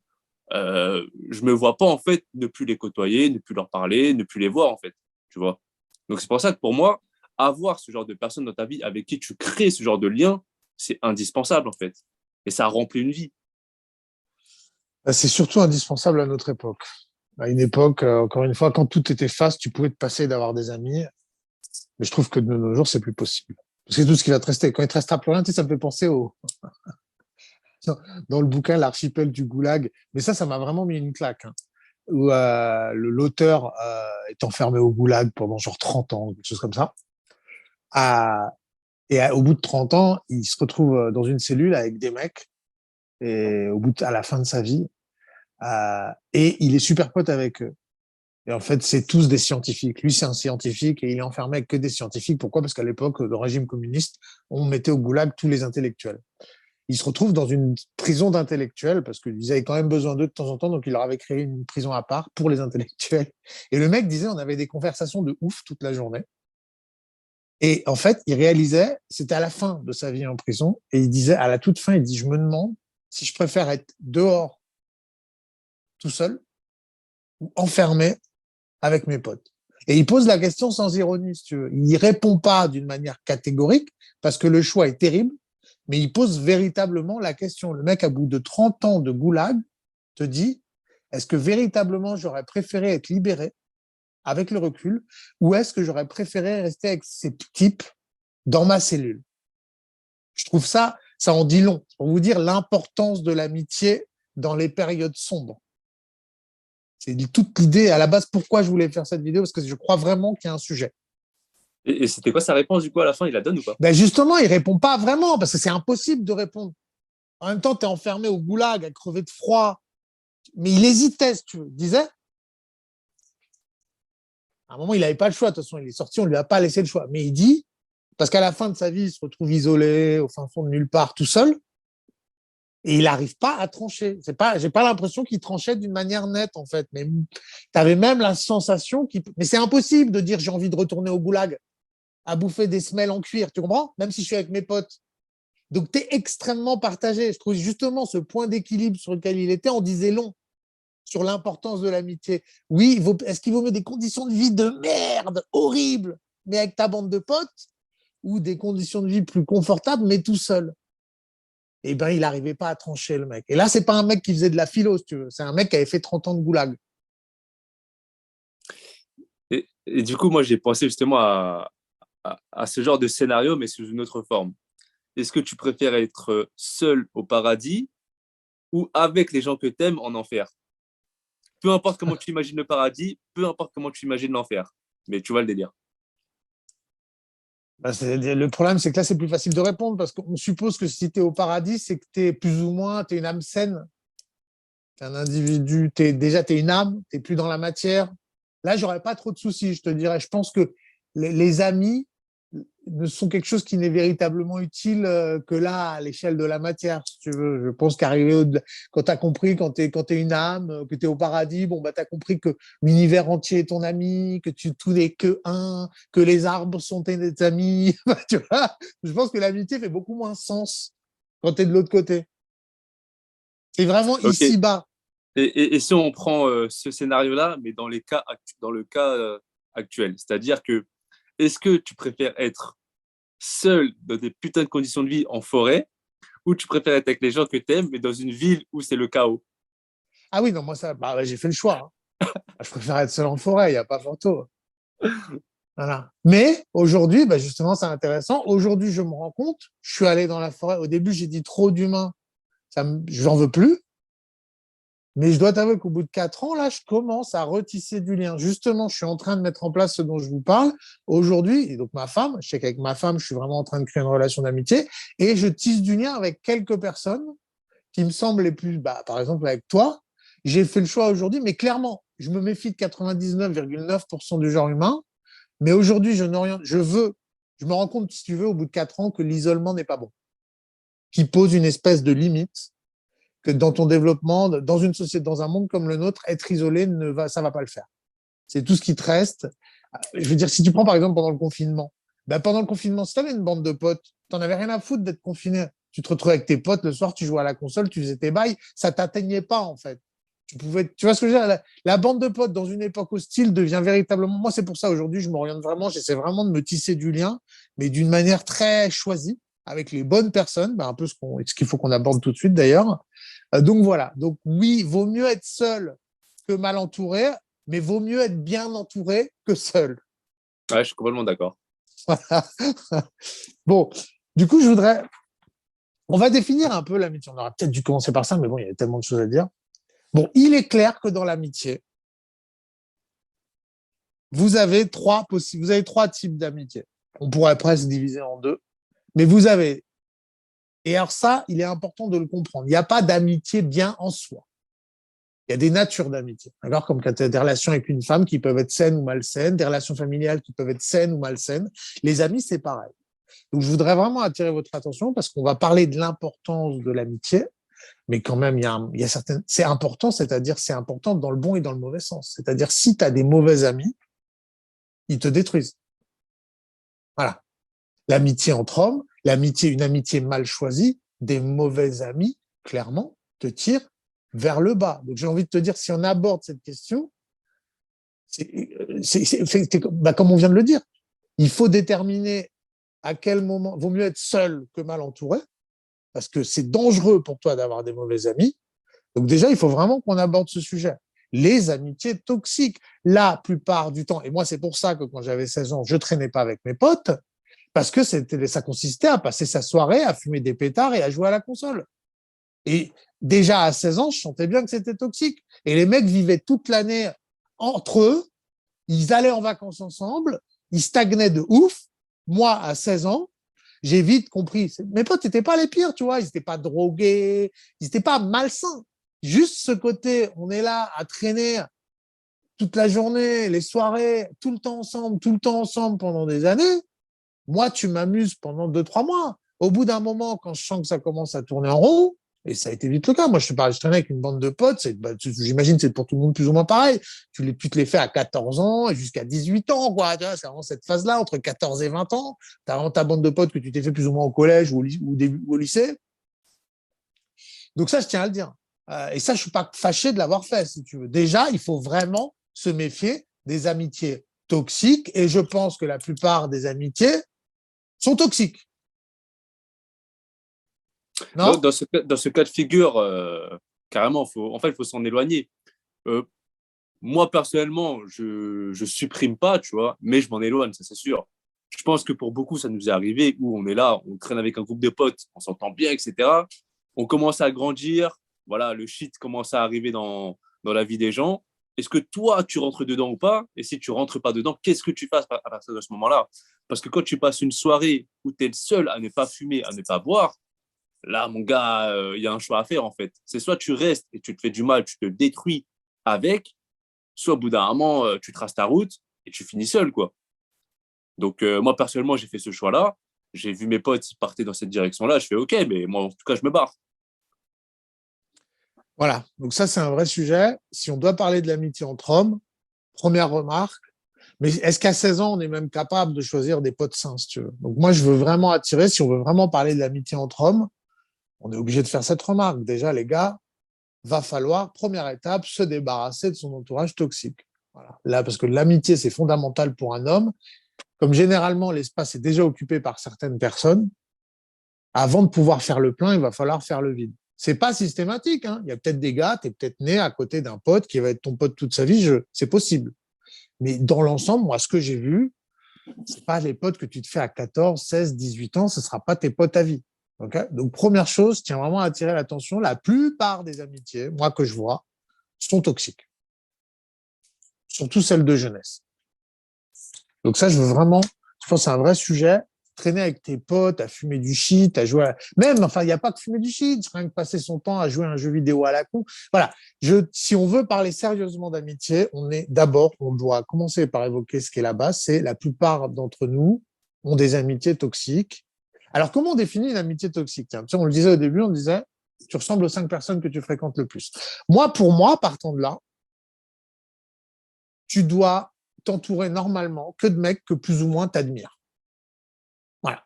je me vois pas en fait ne plus les côtoyer, ne plus leur parler, ne plus les voir en fait, tu vois. Donc c'est pour ça que pour moi, avoir ce genre de personnes dans ta vie avec qui tu crées ce genre de lien, c'est indispensable en fait. Et ça remplit une vie. C'est surtout indispensable à notre époque. À une époque, encore une fois, quand tout était face, tu pouvais te passer d'avoir des amis. Mais je trouve que de nos jours, c'est plus possible. Parce que tout ce qui va te rester, quand il te restera plus rien, tu sais, ça me fait penser dans le bouquin L'archipel du Goulag. Mais ça m'a vraiment mis une claque. Hein, où l'auteur est enfermé au Goulag pendant genre 30 ans, quelque chose comme ça. Au bout de 30 ans, il se retrouve dans une cellule avec des mecs et à la fin de sa vie. Et il est super pote avec eux. Et en fait, c'est tous des scientifiques. Lui, c'est un scientifique et il est enfermé avec que des scientifiques. Pourquoi? Parce qu'à l'époque, le régime communiste, on mettait au goulag tous les intellectuels. Il se retrouve dans une prison d'intellectuels parce qu'ils avaient quand même besoin d'eux de temps en temps, donc il leur avait créé une prison à part pour les intellectuels. Et le mec disait, on avait des conversations de ouf toute la journée. Et en fait, il réalisait, c'était à la fin de sa vie en prison, et il disait, à la toute fin, il dit, je me demande si je préfère être dehors tout seul ou enfermé avec mes potes. Et il pose la question sans ironie, si tu veux. Il n'y répond pas d'une manière catégorique, parce que le choix est terrible, mais il pose véritablement la question. Le mec, à bout de 30 ans de goulag, te dit, est-ce que véritablement j'aurais préféré être libéré avec le recul, ou est-ce que j'aurais préféré rester avec ces types dans ma cellule? Je trouve ça en dit long, pour vous dire l'importance de l'amitié dans les périodes sombres. C'est toute l'idée, à la base, pourquoi je voulais faire cette vidéo, parce que je crois vraiment qu'il y a un sujet. Et c'était quoi sa réponse du coup à la fin? Il la donne ou pas? Ben justement, il répond pas vraiment, parce que c'est impossible de répondre. En même temps, tu es enfermé au goulag, à crever de froid. Mais il hésitait, si tu veux. Il disait, à un moment, il n'avait pas le choix. De toute façon, il est sorti, on ne lui a pas laissé le choix. Mais il dit, parce qu'à la fin de sa vie, il se retrouve isolé, au fin fond de nulle part, tout seul. Et il n'arrive pas à trancher. J'ai pas l'impression qu'il tranchait d'une manière nette, en fait. Mais tu avais même la sensation mais c'est impossible de dire j'ai envie de retourner au goulag, à bouffer des semelles en cuir, tu comprends? Même si je suis avec mes potes. Donc, tu es extrêmement partagé. Je trouve justement ce point d'équilibre sur lequel il était en disait long sur l'importance de l'amitié. Oui, est-ce qu'il vaut mieux des conditions de vie de merde, horribles, mais avec ta bande de potes, ou des conditions de vie plus confortables, mais tout seul? Eh bien, il n'arrivait pas à trancher, le mec. Et là, c'est pas un mec qui faisait de la philo, si tu veux. C'est un mec qui avait fait 30 ans de goulag. Et du coup, moi, j'ai pensé justement à ce genre de scénario, mais sous une autre forme. Est-ce que tu préfères être seul au paradis ou avec les gens que tu aimes en enfer? Peu importe comment tu imagines le paradis, peu importe comment tu imagines l'enfer. Mais tu vois le délire. Ben, le problème, c'est que là, c'est plus facile de répondre parce qu'on suppose que si tu es au paradis, c'est que tu es plus ou moins, tu es une âme saine, tu es un individu, déjà, tu es une âme, tu n'es plus dans la matière. Là, j'aurais pas trop de soucis, je te dirais. Je pense que les amis ne sont quelque chose qui n'est véritablement utile que là, à l'échelle de la matière, si tu veux. Je pense quand tu as compris, quand tu es une âme, que tu es au paradis, bon, bah, tu as compris que l'univers entier est ton ami, que tout n'est que un, que les arbres sont tes amis. Tu vois, je pense que l'amitié fait beaucoup moins sens quand tu es de l'autre côté. C'est vraiment Ok. ici-bas. Et si on prend ce scénario-là, mais dans le cas actuel, c'est-à-dire que est-ce que tu préfères être seul dans des putains de conditions de vie en forêt ou tu préfères être avec les gens que tu aimes, mais dans une ville où c'est le chaos? Ah oui, non, moi, j'ai fait le choix, hein. Je préfère être seul en forêt, il n'y a pas photo. Voilà. Mais aujourd'hui, bah justement, c'est intéressant. Aujourd'hui, je me rends compte, je suis allé dans la forêt. Au début, j'ai dit trop d'humains, j'en veux plus. Mais je dois t'avouer qu'au bout de 4 ans, là, je commence à retisser du lien. Justement, je suis en train de mettre en place ce dont je vous parle aujourd'hui. Et donc, ma femme, je sais qu'avec ma femme, je suis vraiment en train de créer une relation d'amitié. Et je tisse du lien avec quelques personnes qui me semblent les plus, bah, par exemple, avec toi. J'ai fait le choix aujourd'hui, mais clairement, je me méfie de 99,9% du genre humain. Mais aujourd'hui, je me rends compte, si tu veux, au bout de 4 ans, que l'isolement n'est pas bon, qui pose une espèce de limite, que dans ton développement, dans une société, dans un monde comme le nôtre, être isolé, ça va pas le faire. C'est tout ce qui te reste. Je veux dire, si tu prends par exemple pendant le confinement, pendant le confinement, si tu avais une bande de potes, tu n'en avais rien à foutre d'être confiné. Tu te retrouvais avec tes potes le soir, tu jouais à la console, tu faisais tes bails, ça t'atteignait pas en fait. Tu vois ce que je veux dire, la bande de potes dans une époque hostile devient véritablement. Moi, c'est pour ça aujourd'hui, je m'oriente vraiment, j'essaie vraiment de me tisser du lien, mais d'une manière très choisie, avec les bonnes personnes, un peu ce qu'il faut qu'on aborde tout de suite d'ailleurs. Donc voilà. Donc oui, vaut mieux être seul que mal entouré, mais vaut mieux être bien entouré que seul. Ouais, je suis complètement d'accord. Bon, du coup, on va définir un peu l'amitié. On aurait peut-être dû commencer par ça, mais bon, il y a tellement de choses à dire. Bon, il est clair que dans l'amitié, vous avez trois types d'amitié. On pourrait presque diviser en deux, mais vous avez. Et alors ça, il est important de le comprendre. Il n'y a pas d'amitié bien en soi. Il y a des natures d'amitié. Alors, comme quand tu as des relations avec une femme qui peuvent être saines ou malsaines, des relations familiales qui peuvent être saines ou malsaines. Les amis, c'est pareil. Donc, je voudrais vraiment attirer votre attention parce qu'on va parler de l'importance de l'amitié, mais quand même, il y a certaines. C'est important, c'est-à-dire c'est important dans le bon et dans le mauvais sens. C'est-à-dire, si tu as des mauvais amis, ils te détruisent. Voilà. L'amitié entre hommes, une amitié mal choisie, des mauvais amis, clairement, te tirent vers le bas. Donc, j'ai envie de te dire, si on aborde cette question, comme on vient de le dire, il faut déterminer à quel moment vaut mieux être seul que mal entouré, parce que c'est dangereux pour toi d'avoir des mauvais amis. Donc déjà, il faut vraiment qu'on aborde ce sujet. Les amitiés toxiques, la plupart du temps, et moi c'est pour ça que quand j'avais 16 ans, je traînais pas avec mes potes, parce que ça consistait à passer sa soirée à fumer des pétards et à jouer à la console. Et déjà à 16 ans, je sentais bien que c'était toxique. Et les mecs vivaient toute l'année entre eux, ils allaient en vacances ensemble, ils stagnaient de ouf. Moi, à 16 ans, j'ai vite compris. Mes potes n'étaient pas les pires, tu vois. Ils n'étaient pas drogués, ils n'étaient pas malsains. Juste ce côté, on est là à traîner toute la journée, les soirées, tout le temps ensemble pendant des années. Moi, tu m'amuses pendant 2, 3 mois. Au bout d'un moment, quand je sens que ça commence à tourner en rond, Et ça a été vite le cas. Moi, je te parle, je traînais avec une bande de potes. J'imagine que c'est pour tout le monde plus ou moins pareil. Tu te les fais à 14 ans et jusqu'à 18 ans, quoi. Tu vois, c'est vraiment cette phase-là, entre 14 et 20 ans. Tu as vraiment ta bande de potes que tu t'es fait plus ou moins au collège ou au lycée. Donc ça, je tiens à le dire. Et ça, je suis pas fâché de l'avoir fait, si tu veux. Déjà, il faut vraiment se méfier des amitiés toxiques. Et je pense que la plupart des amitiés sont toxiques. Non? Dans ce cas de figure, carrément, il faut s'en éloigner. Euh, Moi, personnellement, je supprime pas, tu vois, mais je m'en éloigne, ça c'est sûr. Je pense que pour beaucoup, ça nous est arrivé où on est là, on traîne avec un groupe de potes, on s'entend bien, etc. On commence à grandir, voilà, le shit commence à arriver dans la vie des gens. Est-ce que toi, tu rentres dedans ou pas? Et si tu rentres pas dedans, qu'est-ce que tu fasses à partir de ce moment-là? Parce que quand tu passes une soirée où tu es le seul à ne pas fumer, à ne pas boire, là, mon gars, il y a un choix à faire en fait. C'est soit tu restes et tu te fais du mal, tu te détruis avec, soit au bout d'un moment, tu traces ta route et tu finis seul, quoi. Donc, moi, personnellement, j'ai fait ce choix-là. J'ai vu mes potes partir dans cette direction-là. Je fais OK, mais moi, en tout cas, je me barre. Voilà. Donc ça, c'est un vrai sujet. Si on doit parler de l'amitié entre hommes, première remarque, mais est-ce qu'à 16 ans, on est même capable de choisir des potes sains, si tu veux? Donc moi, je veux vraiment attirer, si on veut vraiment parler de l'amitié entre hommes, on est obligé de faire cette remarque. Déjà, les gars, va falloir, première étape, se débarrasser de son entourage toxique. Voilà. Là, parce que l'amitié, c'est fondamental pour un homme. Comme généralement, l'espace est déjà occupé par certaines personnes, avant de pouvoir faire le plein, il va falloir faire le vide. C'est pas systématique. Hein. Il y a peut-être des gars, tu es peut-être né à côté d'un pote qui va être ton pote toute sa vie, c'est possible. Mais dans l'ensemble, moi, ce que j'ai vu, c'est pas les potes que tu te fais à 14, 16, 18 ans, ce sera pas tes potes à vie. Okay. Donc, première chose, tiens vraiment à attirer l'attention, la plupart des amitiés, moi que je vois, sont toxiques. Surtout celles de jeunesse. Donc ça, je veux vraiment, je pense que c'est un vrai sujet. Traîner avec tes potes, à fumer du shit, à jouer Même, enfin, il n'y a pas que fumer du shit, rien que passer son temps à jouer à un jeu vidéo à la con. Voilà. Si on veut parler sérieusement d'amitié, on doit commencer par évoquer ce qui est la base, c'est la plupart d'entre nous ont des amitiés toxiques. Alors, comment on définit une amitié toxique? Tiens, on le disait au début, on disait, tu ressembles aux 5 personnes que tu fréquentes le plus. Pour moi, partant de là, tu dois t'entourer normalement que de mecs que plus ou moins t'admirent. Voilà.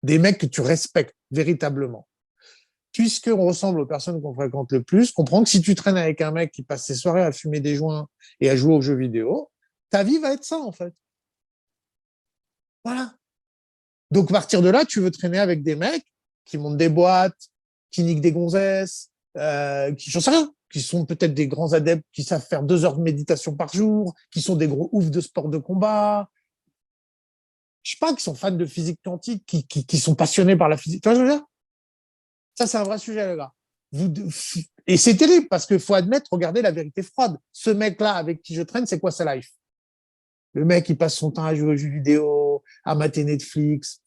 Des mecs que tu respectes véritablement. Puisqu'on ressemble aux personnes qu'on fréquente le plus, comprends que si tu traînes avec un mec qui passe ses soirées à fumer des joints et à jouer aux jeux vidéo, ta vie va être ça, en fait. Voilà. Donc, à partir de là, tu veux traîner avec des mecs qui montent des boîtes, qui niquent des gonzesses, j'en sais rien, qui sont peut-être des grands adeptes qui savent faire 2 heures de méditation par jour, qui sont des gros oufs de sport de combat, je sais pas, qui sont fans de physique quantique, qui sont passionnés par la physique. Tu vois ce que je veux dire? Ça, c'est un vrai sujet, les gars. Et c'est terrible parce qu'il faut admettre, regardez la vérité froide. Ce mec-là avec qui je traîne, c'est quoi sa life? Le mec, il passe son temps à jouer aux jeux vidéo, à mater Netflix.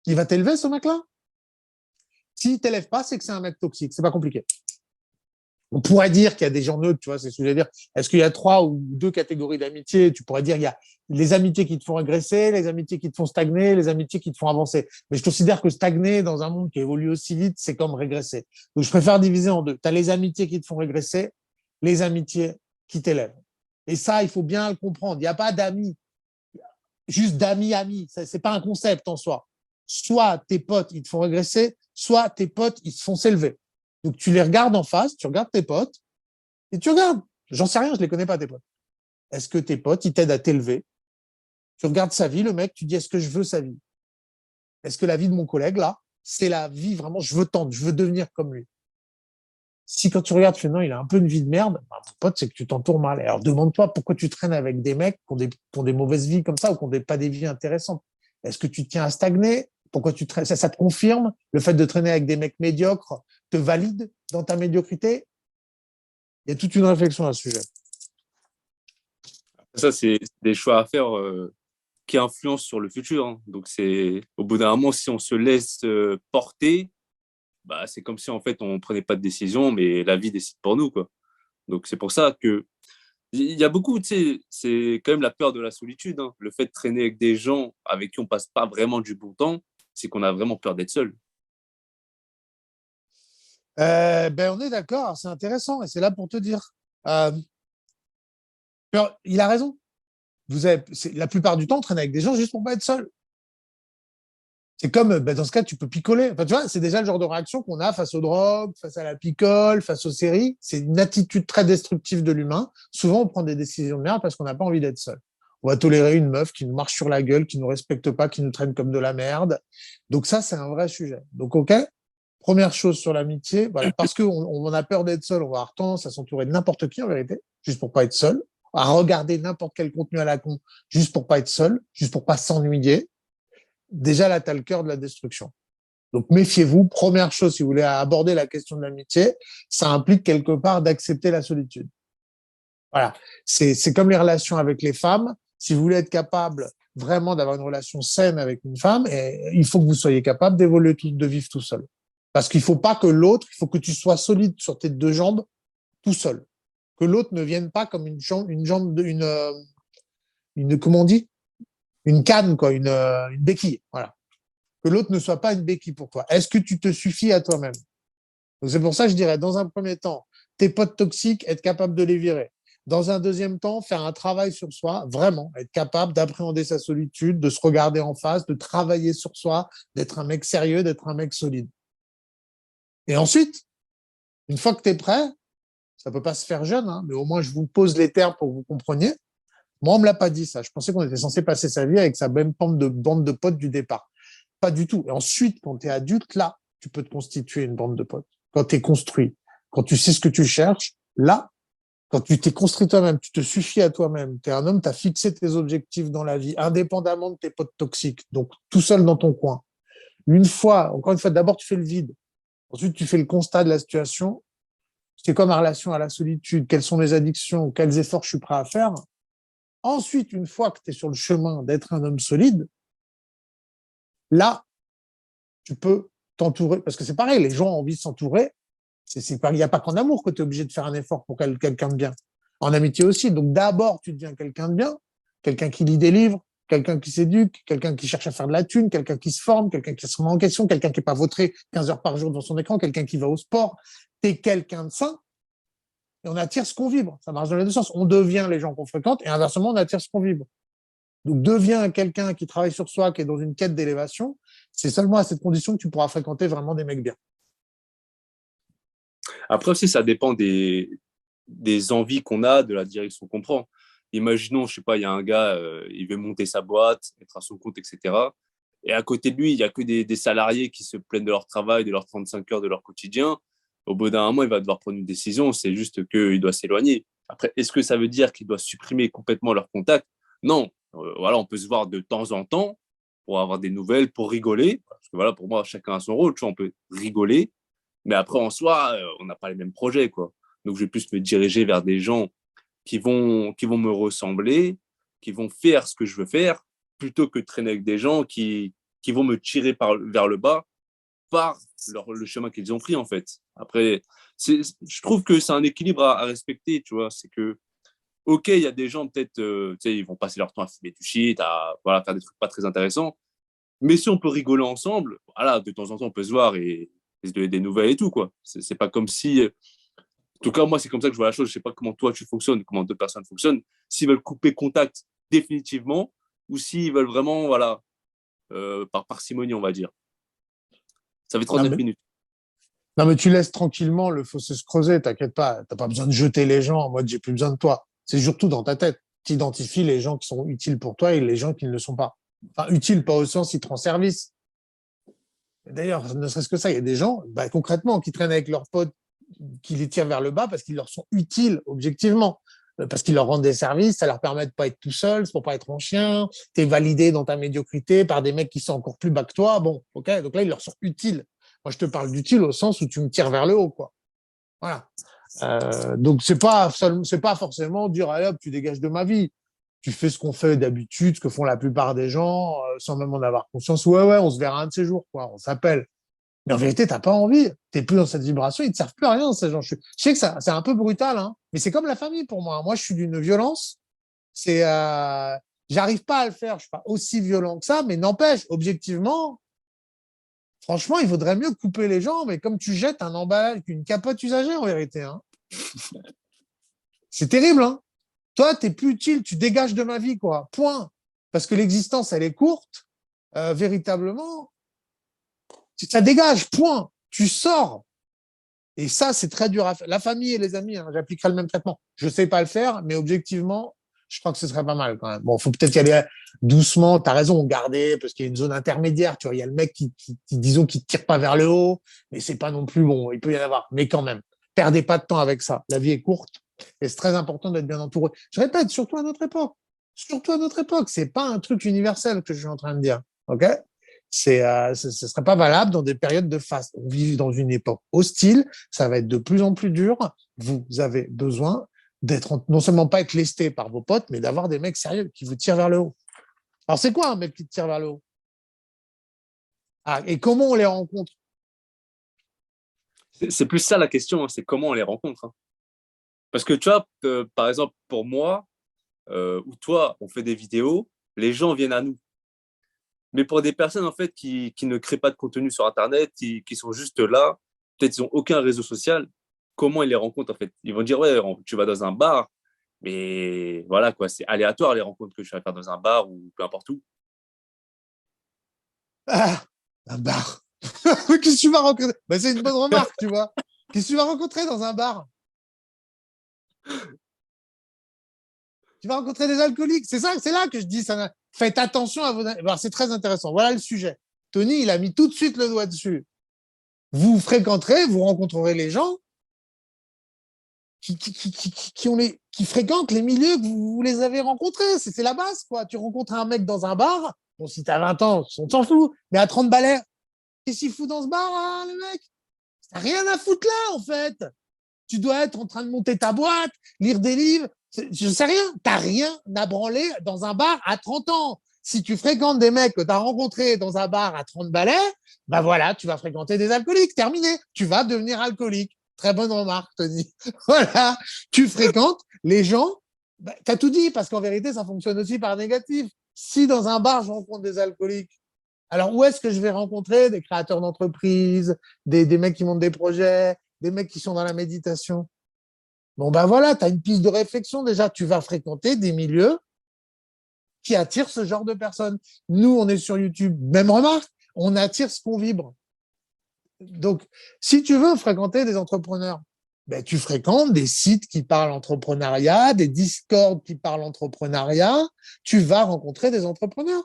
Il va t'élever, ce mec-là? S'il t'élève pas, c'est que c'est un mec toxique. C'est pas compliqué. On pourrait dire qu'il y a des gens neutres, tu vois, c'est ce que je veux dire. Est-ce qu'il y a 3 ou 2 catégories d'amitié? Tu pourrais dire il y a les amitiés qui te font régresser, les amitiés qui te font stagner, les amitiés qui te font avancer. Mais je considère que stagner dans un monde qui évolue aussi vite, c'est comme régresser. Donc je préfère diviser en deux. Tu as les amitiés qui te font régresser, les amitiés qui t'élèvent. Et ça, il faut bien le comprendre. Il n'y a pas d'amis, juste d'amis-amis. C'est pas un concept en soi. Soit tes potes, ils te font régresser, soit tes potes, ils te font s'élever. Donc, tu les regardes en face, tu regardes tes potes et tu regardes. J'en sais rien, je les connais pas, tes potes. Est-ce que tes potes, ils t'aident à t'élever? Tu regardes sa vie, le mec, tu dis, est-ce que je veux sa vie? Est-ce que la vie de mon collègue, là, c'est la vie vraiment, je veux tendre, je veux devenir comme lui. Si quand tu regardes, tu fais non, il a un peu une vie de merde, bah, mon pote, c'est que tu t'entoures mal. Alors, demande-toi pourquoi tu traînes avec des mecs qui ont des mauvaises vies comme ça ou qui n'ont pas des vies intéressantes. Est-ce que tu tiens à stagner? Pourquoi tu traînes? Ça te confirme? Le fait de traîner avec des mecs médiocres te valide dans ta médiocrité? Il y a toute une réflexion à ce sujet. Ça, c'est des choix à faire qui influencent sur le futur. Hein. Donc, c'est au bout d'un moment, si on se laisse porter, bah, c'est comme si en fait on prenait pas de décision, mais la vie décide pour nous, quoi. Donc, c'est pour ça que il y a beaucoup, tu sais, c'est quand même la peur de la solitude. Hein. Le fait de traîner avec des gens avec qui on passe pas vraiment du bon temps, c'est qu'on a vraiment peur d'être seul. Ben, on est d'accord, c'est intéressant et c'est là pour te dire. Euh, il a raison. La plupart du temps, on traîne avec des gens juste pour pas être seul. C'est comme, ben, dans ce cas, tu peux picoler. Enfin, tu vois, c'est déjà le genre de réaction qu'on a face aux drogues, face à la picole, face aux séries. C'est une attitude très destructive de l'humain. Souvent, on prend des décisions de merde parce qu'on n'a pas envie d'être seul. On va tolérer une meuf qui nous marche sur la gueule, qui nous respecte pas, qui nous traîne comme de la merde. Donc ça, c'est un vrai sujet. Donc, OK. Première chose sur l'amitié, voilà, parce qu'on a peur d'être seul, on va avoir tendance à s'entourer de n'importe qui en vérité, juste pour pas être seul, à regarder n'importe quel contenu à la con, juste pour pas être seul, juste pour pas s'ennuyer. Déjà là, tu as le cœur de la destruction. Donc méfiez-vous. Première chose, si vous voulez aborder la question de l'amitié, ça implique quelque part d'accepter la solitude. Voilà. C'est comme les relations avec les femmes. Si vous voulez être capable vraiment d'avoir une relation saine avec une femme, il faut que vous soyez capable d'évoluer, de vivre tout seul. Parce qu'il faut pas que l'autre, il faut que tu sois solide sur tes deux jambes tout seul. Que l'autre ne vienne pas comme comment on dit, une canne, quoi, une béquille. Voilà. Que l'autre ne soit pas une béquille pour toi. Est-ce que tu te suffis à toi-même? Donc c'est pour ça que je dirais, dans un premier temps, tes potes toxiques, être capable de les virer. Dans un deuxième temps, faire un travail sur soi, vraiment, être capable d'appréhender sa solitude, de se regarder en face, de travailler sur soi, d'être un mec sérieux, d'être un mec solide. Et ensuite, une fois que tu es prêt, ça peut pas se faire jeune, hein, mais au moins je vous pose les termes pour que vous compreniez. Moi, on me l'a pas dit ça. Je pensais qu'on était censé passer sa vie avec sa même bande de potes du départ. Pas du tout. Et ensuite, quand tu es adulte, là, tu peux te constituer une bande de potes. Quand tu es construit, quand tu sais ce que tu cherches, là, quand tu t'es construit toi-même, tu te suffis à toi-même, tu es un homme, tu as fixé tes objectifs dans la vie, indépendamment de tes potes toxiques, donc tout seul dans ton coin. Encore une fois, d'abord tu fais le vide, ensuite tu fais le constat de la situation, c'est quoi ma relation à la solitude, quelles sont mes addictions, quels efforts je suis prêt à faire. Ensuite, une fois que tu es sur le chemin d'être un homme solide, là, tu peux t'entourer, parce que c'est pareil, les gens ont envie de s'entourer. Il n'y a pas qu'en amour que tu es obligé de faire un effort pour quelqu'un de bien. En amitié aussi. Donc d'abord, tu deviens quelqu'un de bien, quelqu'un qui lit des livres, quelqu'un qui s'éduque, quelqu'un qui cherche à faire de la thune, quelqu'un qui se forme, quelqu'un qui se remet en question, quelqu'un qui n'est pas vautré 15 heures par jour devant son écran, quelqu'un qui va au sport. Tu es quelqu'un de sain et on attire ce qu'on vibre. Ça marche dans les deux sens. On devient les gens qu'on fréquente et inversement, on attire ce qu'on vibre. Donc deviens quelqu'un qui travaille sur soi, qui est dans une quête d'élévation. C'est seulement à cette condition que tu pourras fréquenter vraiment des mecs bien. Après aussi, ça dépend des envies qu'on a, de la direction qu'on prend. Imaginons, je sais pas, il y a un gars, il veut monter sa boîte, être à son compte, etc. Et à côté de lui, il y a que des salariés qui se plaignent de leur travail, de leurs 35 heures, de leur quotidien. Au bout d'un moment, il va devoir prendre une décision. C'est juste qu'il doit s'éloigner. Après, est-ce que ça veut dire qu'il doit supprimer complètement leur contact? Non. Voilà, on peut se voir de temps en temps pour avoir des nouvelles, pour rigoler. Parce que voilà, pour moi, chacun a son rôle. Tu vois, on peut rigoler. Mais après, en soi, on n'a pas les mêmes projets, quoi. Donc, je vais plus me diriger vers des gens qui vont me ressembler, qui vont faire ce que je veux faire, plutôt que de traîner avec des gens qui vont me tirer vers le bas par le chemin qu'ils ont pris, en fait. Après, je trouve que c'est un équilibre à respecter, tu vois. C'est que, OK, il y a des gens, peut-être, tu sais, ils vont passer leur temps à fumer du shit, à voilà, faire des trucs pas très intéressants. Mais si on peut rigoler ensemble, voilà, de temps en temps, on peut se voir et se donner des nouvelles et tout, quoi. C'est pas comme si, en tout cas, moi, c'est comme ça que je vois la chose. Je sais pas comment toi tu fonctionnes, comment deux personnes fonctionnent. S'ils veulent couper contact définitivement ou s'ils veulent vraiment, voilà, par parcimonie, on va dire. Ça fait Non, 39 mais minutes. Non, mais tu laisses tranquillement le fossé se creuser, t'inquiète pas. T'as pas besoin de jeter les gens en mode j'ai plus besoin de toi. C'est surtout dans ta tête. Tu identifies les gens qui sont utiles pour toi et les gens qui ne le sont pas. Enfin, utiles, pas au sens ils te rendent service. D'ailleurs, ne serait-ce que ça, il y a des gens, bah, concrètement, qui traînent avec leurs potes, qui les tirent vers le bas parce qu'ils leur sont utiles, objectivement. Parce qu'ils leur rendent des services, ça leur permet de pas être tout seul, c'est pour pas être en chien, t'es validé dans ta médiocrité par des mecs qui sont encore plus bas que toi. Bon, ok, donc là, ils leur sont utiles. Moi, je te parle d'utile au sens où tu me tires vers le haut, quoi. Voilà. Donc c'est pas forcément dire allez hop, tu dégages de ma vie. Tu fais ce qu'on fait d'habitude, ce que font la plupart des gens, sans même en avoir conscience. Ouais, ouais, on se verra un de ces jours, quoi. On s'appelle. Mais en vérité, t'as pas envie. T'es plus dans cette vibration. Ils te servent plus à rien, ces gens. Je sais que ça, c'est un peu brutal, hein. Mais c'est comme la famille pour moi. Moi, je suis d'une violence. C'est, j'arrive pas à le faire. Je suis pas aussi violent que ça, mais n'empêche, objectivement, Franchement, il vaudrait mieux couper les gens, mais comme tu jettes un emballage, une capote usagée en vérité. Hein. C'est terrible. Hein. Toi, tu n'es plus utile, tu dégages de ma vie, quoi. Point. Parce que l'existence, elle est courte. Véritablement, ça dégage, point. Tu sors. Et ça, c'est très dur à faire. La famille et les amis, hein, j'appliquerai le même traitement. Je ne sais pas le faire, mais objectivement, je crois que ce serait pas mal quand même. Bon, il faut peut-être y aller doucement. Tu as raison, garder, parce qu'il y a une zone intermédiaire. Tu vois, il y a le mec disons, qui tire pas vers le haut, mais c'est pas non plus bon. Il peut y en avoir, mais quand même, perdez pas de temps avec ça. La vie est courte et c'est très important d'être bien entouré. Je répète, surtout à notre époque. Surtout à notre époque, c'est pas un truc universel que je suis en train de dire. Ok? Ce serait pas valable dans des périodes de faste. On vit dans une époque hostile, ça va être de plus en plus dur. Vous avez besoin d'être non seulement pas être lesté par vos potes, mais d'avoir des mecs sérieux qui vous tirent vers le haut. Alors c'est quoi un mec qui te tire vers le haut? Ah, et comment on les rencontre? C'est plus ça la question, hein, c'est comment on les rencontre. Hein. Parce que tu vois, par exemple, pour moi, ou toi, on fait des vidéos, les gens viennent à nous. Mais pour des personnes en fait qui ne créent pas de contenu sur Internet, qui sont juste là, peut-être ils n'ont aucun réseau social, comment ils les rencontrent en fait? Ils vont dire, ouais, tu vas dans un bar, mais voilà quoi, c'est aléatoire les rencontres que je vais faire dans un bar ou peu importe où. Ah, un bar. Qu'est-ce que tu vas rencontrer? Ben, c'est une bonne remarque, tu vois. Qu'est-ce que tu vas rencontrer dans un bar? Tu vas rencontrer des alcooliques. C'est ça, c'est là que je dis, ça, faites attention à vos. Alors, c'est très intéressant. Voilà le sujet. Tony, il a mis tout de suite le doigt dessus. Vous fréquenterez, vous rencontrerez les gens qui fréquentent les milieux que vous les avez rencontrés. C'est la base, quoi. Tu rencontres un mec dans un bar, bon, si t'as 20 ans, on s'en fout, mais à 30 balais, qu'est-ce qu'il fout dans ce bar, hein, le mec? T'as rien à foutre là, en fait. Tu dois être en train de monter ta boîte, lire des livres. Je sais rien. T'as rien à branler dans un bar à 30 ans. Si tu fréquentes des mecs que tu as rencontrés dans un bar à 30 balais, ben voilà, tu vas fréquenter des alcooliques. Terminé. Tu vas devenir alcoolique. Très bonne remarque, Tony. Voilà. Tu fréquentes les gens. Ben, tu as tout dit, parce qu'en vérité, ça fonctionne aussi par négatif. Si dans un bar, je rencontre des alcooliques, alors où est-ce que je vais rencontrer des créateurs d'entreprises, des mecs qui montent des projets, des mecs qui sont dans la méditation? Bon, ben voilà, tu as une piste de réflexion déjà. Tu vas fréquenter des milieux qui attirent ce genre de personnes. Nous, on est sur YouTube. Même remarque, on attire ce qu'on vibre. Donc, si tu veux fréquenter des entrepreneurs, ben, tu fréquentes des sites qui parlent entrepreneuriat, des Discord qui parlent entrepreneuriat. Tu vas rencontrer des entrepreneurs.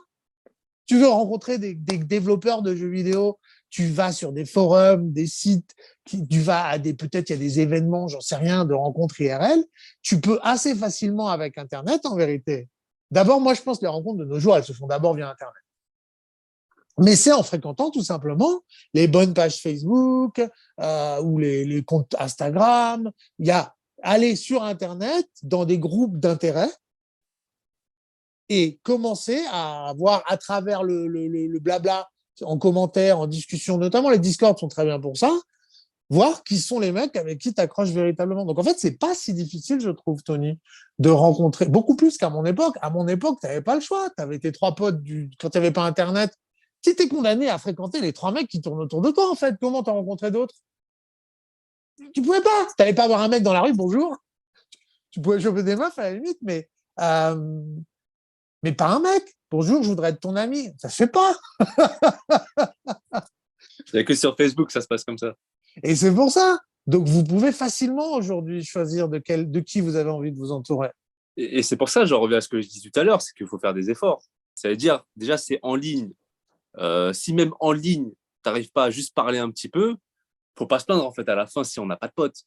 Tu veux rencontrer des développeurs de jeux vidéo, tu vas sur des forums, des sites, tu vas à peut-être il y a des événements, j'en sais rien, de rencontres IRL. Tu peux assez facilement avec Internet, en vérité. D'abord, moi, je pense que les rencontres de nos jours, elles se font d'abord via Internet. Mais c'est en fréquentant tout simplement les bonnes pages Facebook ou les comptes Instagram. Il y a aller sur Internet dans des groupes d'intérêt et commencer à voir à travers le blabla en commentaire, en discussion, notamment les Discord sont très bien pour ça, voir qui sont les mecs avec qui tu accroches véritablement. Donc en fait, c'est pas si difficile, je trouve, Tony, de rencontrer, beaucoup plus qu'à mon époque. À mon époque, tu n'avais pas le choix. Tu avais tes trois potes quand tu n'avais pas Internet. Tu étais condamné à fréquenter les trois mecs qui tournent autour de toi, en fait. Comment t'as rencontré d'autres? Tu pouvais pas. Tu n'allais pas avoir un mec dans la rue, bonjour. Tu pouvais choper des meufs à la limite, mais pas un mec. Bonjour, je voudrais être ton ami. Ça se fait pas. Il n'y a que sur Facebook ça se passe comme ça. Et c'est pour ça. Donc, vous pouvez facilement aujourd'hui choisir de qui vous avez envie de vous entourer. Et c'est pour ça, j'en reviens à ce que je disais tout à l'heure, c'est qu'il faut faire des efforts. Ça veut dire, déjà, c'est en ligne. Si même en ligne, tu n'arrives pas à juste parler un petit peu, faut pas se plaindre en fait à la fin si on n'a pas de potes.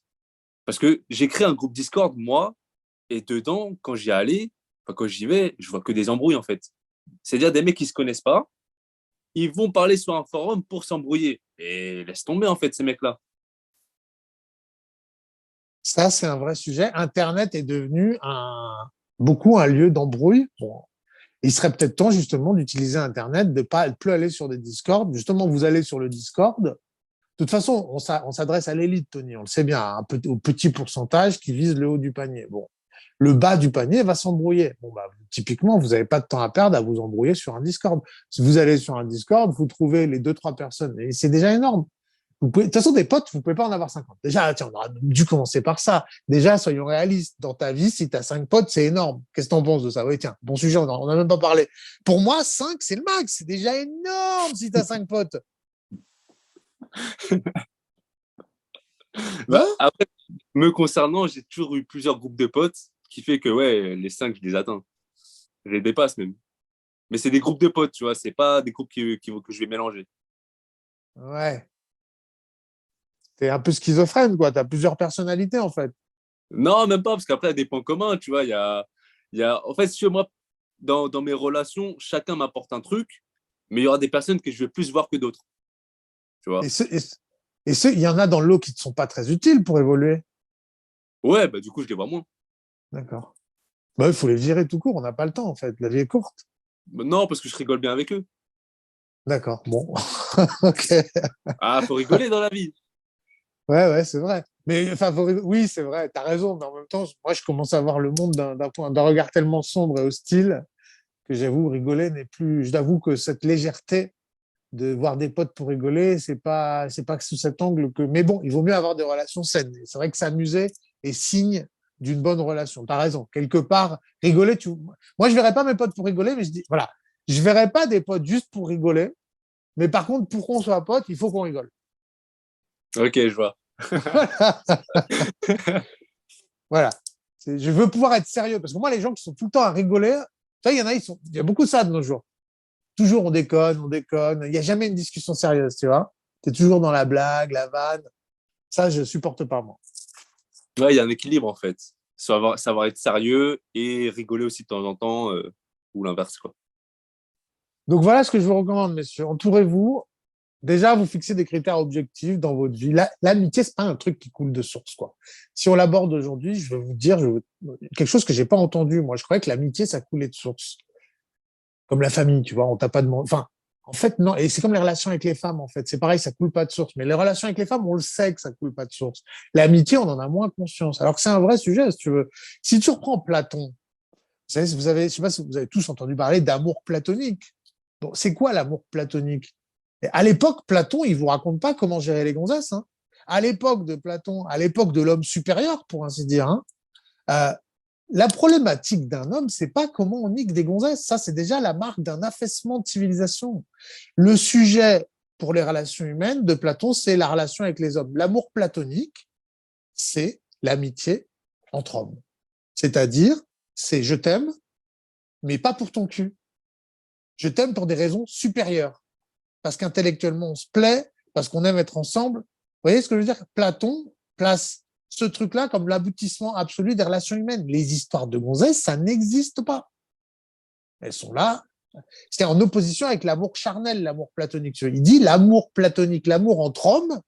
Parce que j'ai créé un groupe Discord, moi, et dedans, quand j'y allais, enfin, quand j'y vais, je vois que des embrouilles en fait. C'est-à-dire des mecs qui se connaissent pas, ils vont parler sur un forum pour s'embrouiller. Et laisse tomber en fait ces mecs-là. Ça, c'est un vrai sujet. Internet est devenu beaucoup un lieu d'embrouille. Bon, il serait peut-être temps justement d'utiliser Internet, de pas plus aller sur des Discord. Justement, vous allez sur le Discord. De toute façon, on s'adresse à l'élite, Tony. On le sait bien, au petit pourcentage qui vise le haut du panier. Bon, le bas du panier va s'embrouiller. Bon, bah, typiquement, vous n'avez pas de temps à perdre à vous embrouiller sur un Discord. Si vous allez sur un Discord, vous trouvez les 2-3 personnes, et c'est déjà énorme. De toute façon, des potes, vous pouvez pas en avoir 50. Déjà, tiens, on aurait dû commencer par ça. Déjà, soyons réalistes. Dans ta vie, si tu as 5 potes, c'est énorme. Qu'est-ce que tu en penses de ça? Oui, tiens, bon sujet, on n'a même pas parlé. Pour moi, 5, c'est le max. C'est déjà énorme si tu as 5 potes. Bah, Non? après, me concernant, j'ai toujours eu plusieurs groupes de potes, qui fait que ouais, les 5, je les atteins. Je les dépasse même. Mais c'est des groupes de potes, tu vois, c'est pas des groupes que je vais mélanger. Ouais. T'es un peu schizophrène, quoi. T'as plusieurs personnalités, en fait. Non, même pas, parce qu'après, il y a des points communs, tu vois. En fait, chez moi, dans mes relations, chacun m'apporte un truc, mais il y aura des personnes que je vais plus voir que d'autres, tu Et vois. il y en a dans l'eau qui ne sont pas très utiles pour évoluer. Ouais, bah, du coup, je les vois moins. D'accord. Bah, il faut les virer tout court. On n'a pas le temps, en fait. La vie est courte. Bah, non, parce que je rigole bien avec eux. D'accord. Bon. OK. Ah, faut rigoler dans la vie. Ouais, ouais, c'est vrai. Mais enfin, oui, c'est vrai, tu as raison. Mais en même temps, moi, je commence à voir le monde d'un regard tellement sombre et hostile que j'avoue, rigoler n'est plus. Je t'avoue que cette légèreté de voir des potes pour rigoler, c'est pas que sous cet angle que. Mais bon, il vaut mieux avoir des relations saines. Et c'est vrai que s'amuser est signe d'une bonne relation. Tu as raison. Quelque part, rigoler, moi, je verrais pas mes potes pour rigoler, mais je dis, voilà, je verrais pas des potes juste pour rigoler. Mais par contre, pour qu'on soit potes, il faut qu'on rigole. Ok, je vois. Voilà. Je veux pouvoir être sérieux. Parce que moi, les gens qui sont tout le temps à rigoler, tu vois, il y a beaucoup de ça de nos jours. Toujours on déconne, on déconne. Il n'y a jamais une discussion sérieuse, tu vois. Tu es toujours dans la blague, la vanne. Ça, je supporte pas, moi. Ouais, il y a un équilibre, en fait. Savoir être sérieux et rigoler aussi de temps en temps, ou l'inverse, quoi. Donc voilà ce que je vous recommande, messieurs. Entourez-vous. Déjà, vous fixez des critères objectifs dans votre vie. L'amitié, c'est pas un truc qui coule de source, quoi. Si on l'aborde aujourd'hui, je vais vous dire quelque chose que j'ai pas entendu. Moi, je croyais que l'amitié, ça coulait de source. Comme la famille, tu vois, on t'a pas demandé. Enfin, en fait, non. Et c'est comme les relations avec les femmes, en fait. C'est pareil, ça coule pas de source. Mais les relations avec les femmes, on le sait que ça coule pas de source. L'amitié, on en a moins conscience. Alors que c'est un vrai sujet, si tu veux. Si tu reprends Platon, je sais pas si vous avez tous entendu parler d'amour platonique. Bon, c'est quoi l'amour platonique? Et à l'époque, Platon, il vous raconte pas comment gérer les gonzesses, hein. À l'époque de Platon, à l'époque de l'homme supérieur, pour ainsi dire, hein, euh, la problématique d'un homme, c'est pas comment on nique des gonzesses. Ça, c'est déjà la marque d'un affaissement de civilisation. Le sujet pour les relations humaines de Platon, c'est la relation avec les hommes. L'amour platonique, c'est l'amitié entre hommes. C'est-à-dire, c'est je t'aime, mais pas pour ton cul. Je t'aime pour des raisons supérieures. Parce qu'intellectuellement, on se plaît, parce qu'on aime être ensemble. Vous voyez ce que je veux dire? Platon place ce truc-là comme l'aboutissement absolu des relations humaines. Les histoires de gonzesses, ça n'existe pas. Elles sont là. C'est en opposition avec l'amour charnel, l'amour platonique. Il dit l'amour platonique, l'amour entre hommes